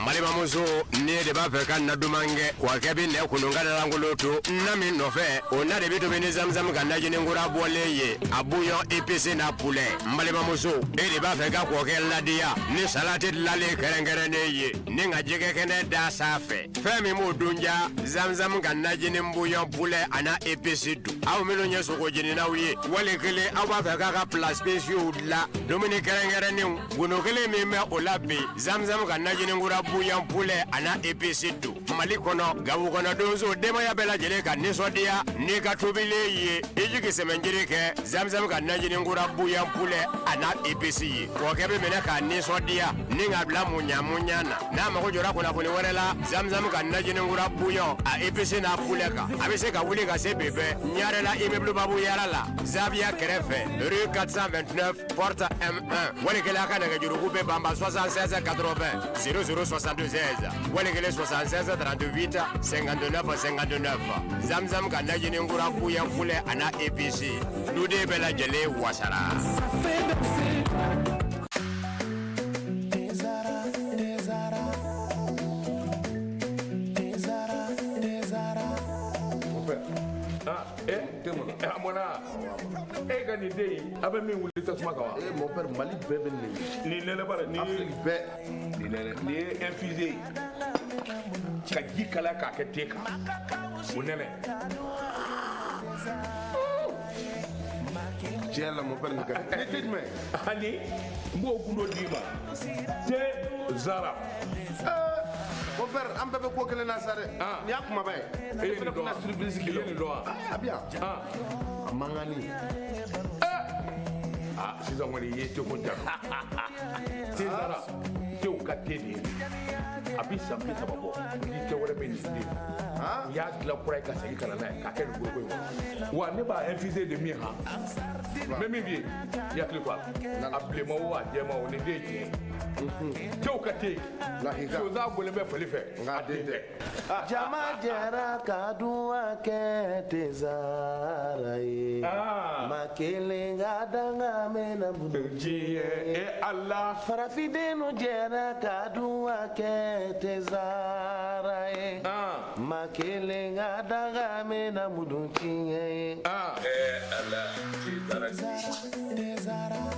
Malibamuso ni de b'a fɛ ka na duman kɛ wa kɛ bɛ nɛ kununga langolo to na min nɔfɛ o na de bɛ tobi ni zamzam ka najininkura bɔlen ye a bouillon épicé na poulet Malibamuso e de b'a fɛ ka kɔkɛ ladiya ni salati dilanlen kɛrɛnkɛrɛnnen ye ni ka jɛgɛ kɛnɛ da sanfɛ fɛn min b'o dunja zamzam ka najinin bouillon poulet ana épicé dun aw minnu ye sogo jeninaw ye wali kelen aw b'a fɛ k'a ka plat spéciaux dilan dumuni kɛrɛnkɛrɛnnenw golo kelen min bɛ o la bi zamzam ka najininkura bouillon poulet ana épicé do Mali kɔnɔ Gabu kɔnɔ donso denbaya bɛɛ lajɛlen ka nisɔndiya n'i ka tobilen ye i jigi sɛmɛnjiri kɛ zamzam ka najininkura bouillon poulet ana épicé ye kɔkɛ bɛ minɛ k'a nisɔndiya ni ka bila muɲamuɲa na n'a mago jɔra kunnafoni wɛrɛ la zamzam ka najininkura bouillon a épicé n'a poulet kan a bɛ se ka wuli ka se bɛbɛ ɲare la immeuble babu yara la Zavia kɛrɛfɛ rue 429 porte M1 walikɛla ka nɛgɛjuruku bɛ banba 76 80 00 62 16 walikɛla 76 48 59 59 zamzam ka najini ngura kuyan fule ana APC dude bela jele wasara. Ni dey abe min wuli tasuma kan wa mon père Mali bɛɛ bɛ ni nɛnɛ bara ni Afrique bɛɛ ni nɛnɛ ni ye infusé ka ji kalaya k'a kɛ te kan o nɛnɛ tiɲɛ la mon père nin ka ni tɛ jumɛn ani n b'o kun dɔ d'i ma te zara mon père an bɛɛ bɛ ko kelen na sa dɛ nin y'a kumaba ye e ye nin dɔn wa surprise i ye nin dɔn wa a bi yan a mangani sisan kɔni i ye teko jara te zara tew ka te de ye a bi san 30 bɔ ni te wɛrɛ bɛ nin den n y'a dilan kura ye ka segin ka na n'a ye k'a kɛ nin goroko in kɔnɔ wa ne b'a infusé de min han n bɛ min f'i ye i hakili to a la a bilenma o a jɛma o nin den ye tiɲɛ ye tew ka te sonsan golen bɛ fali fɛ nka den tɛ jama jɛra ka duwa kɛ tezara ye ma kelen ka danga mɛna diɲɛ ala farafidenu jɛra ka duwa kɛ tezara ye ma kelen ka danga mɛna mudun tiɲɛ ye ala tezara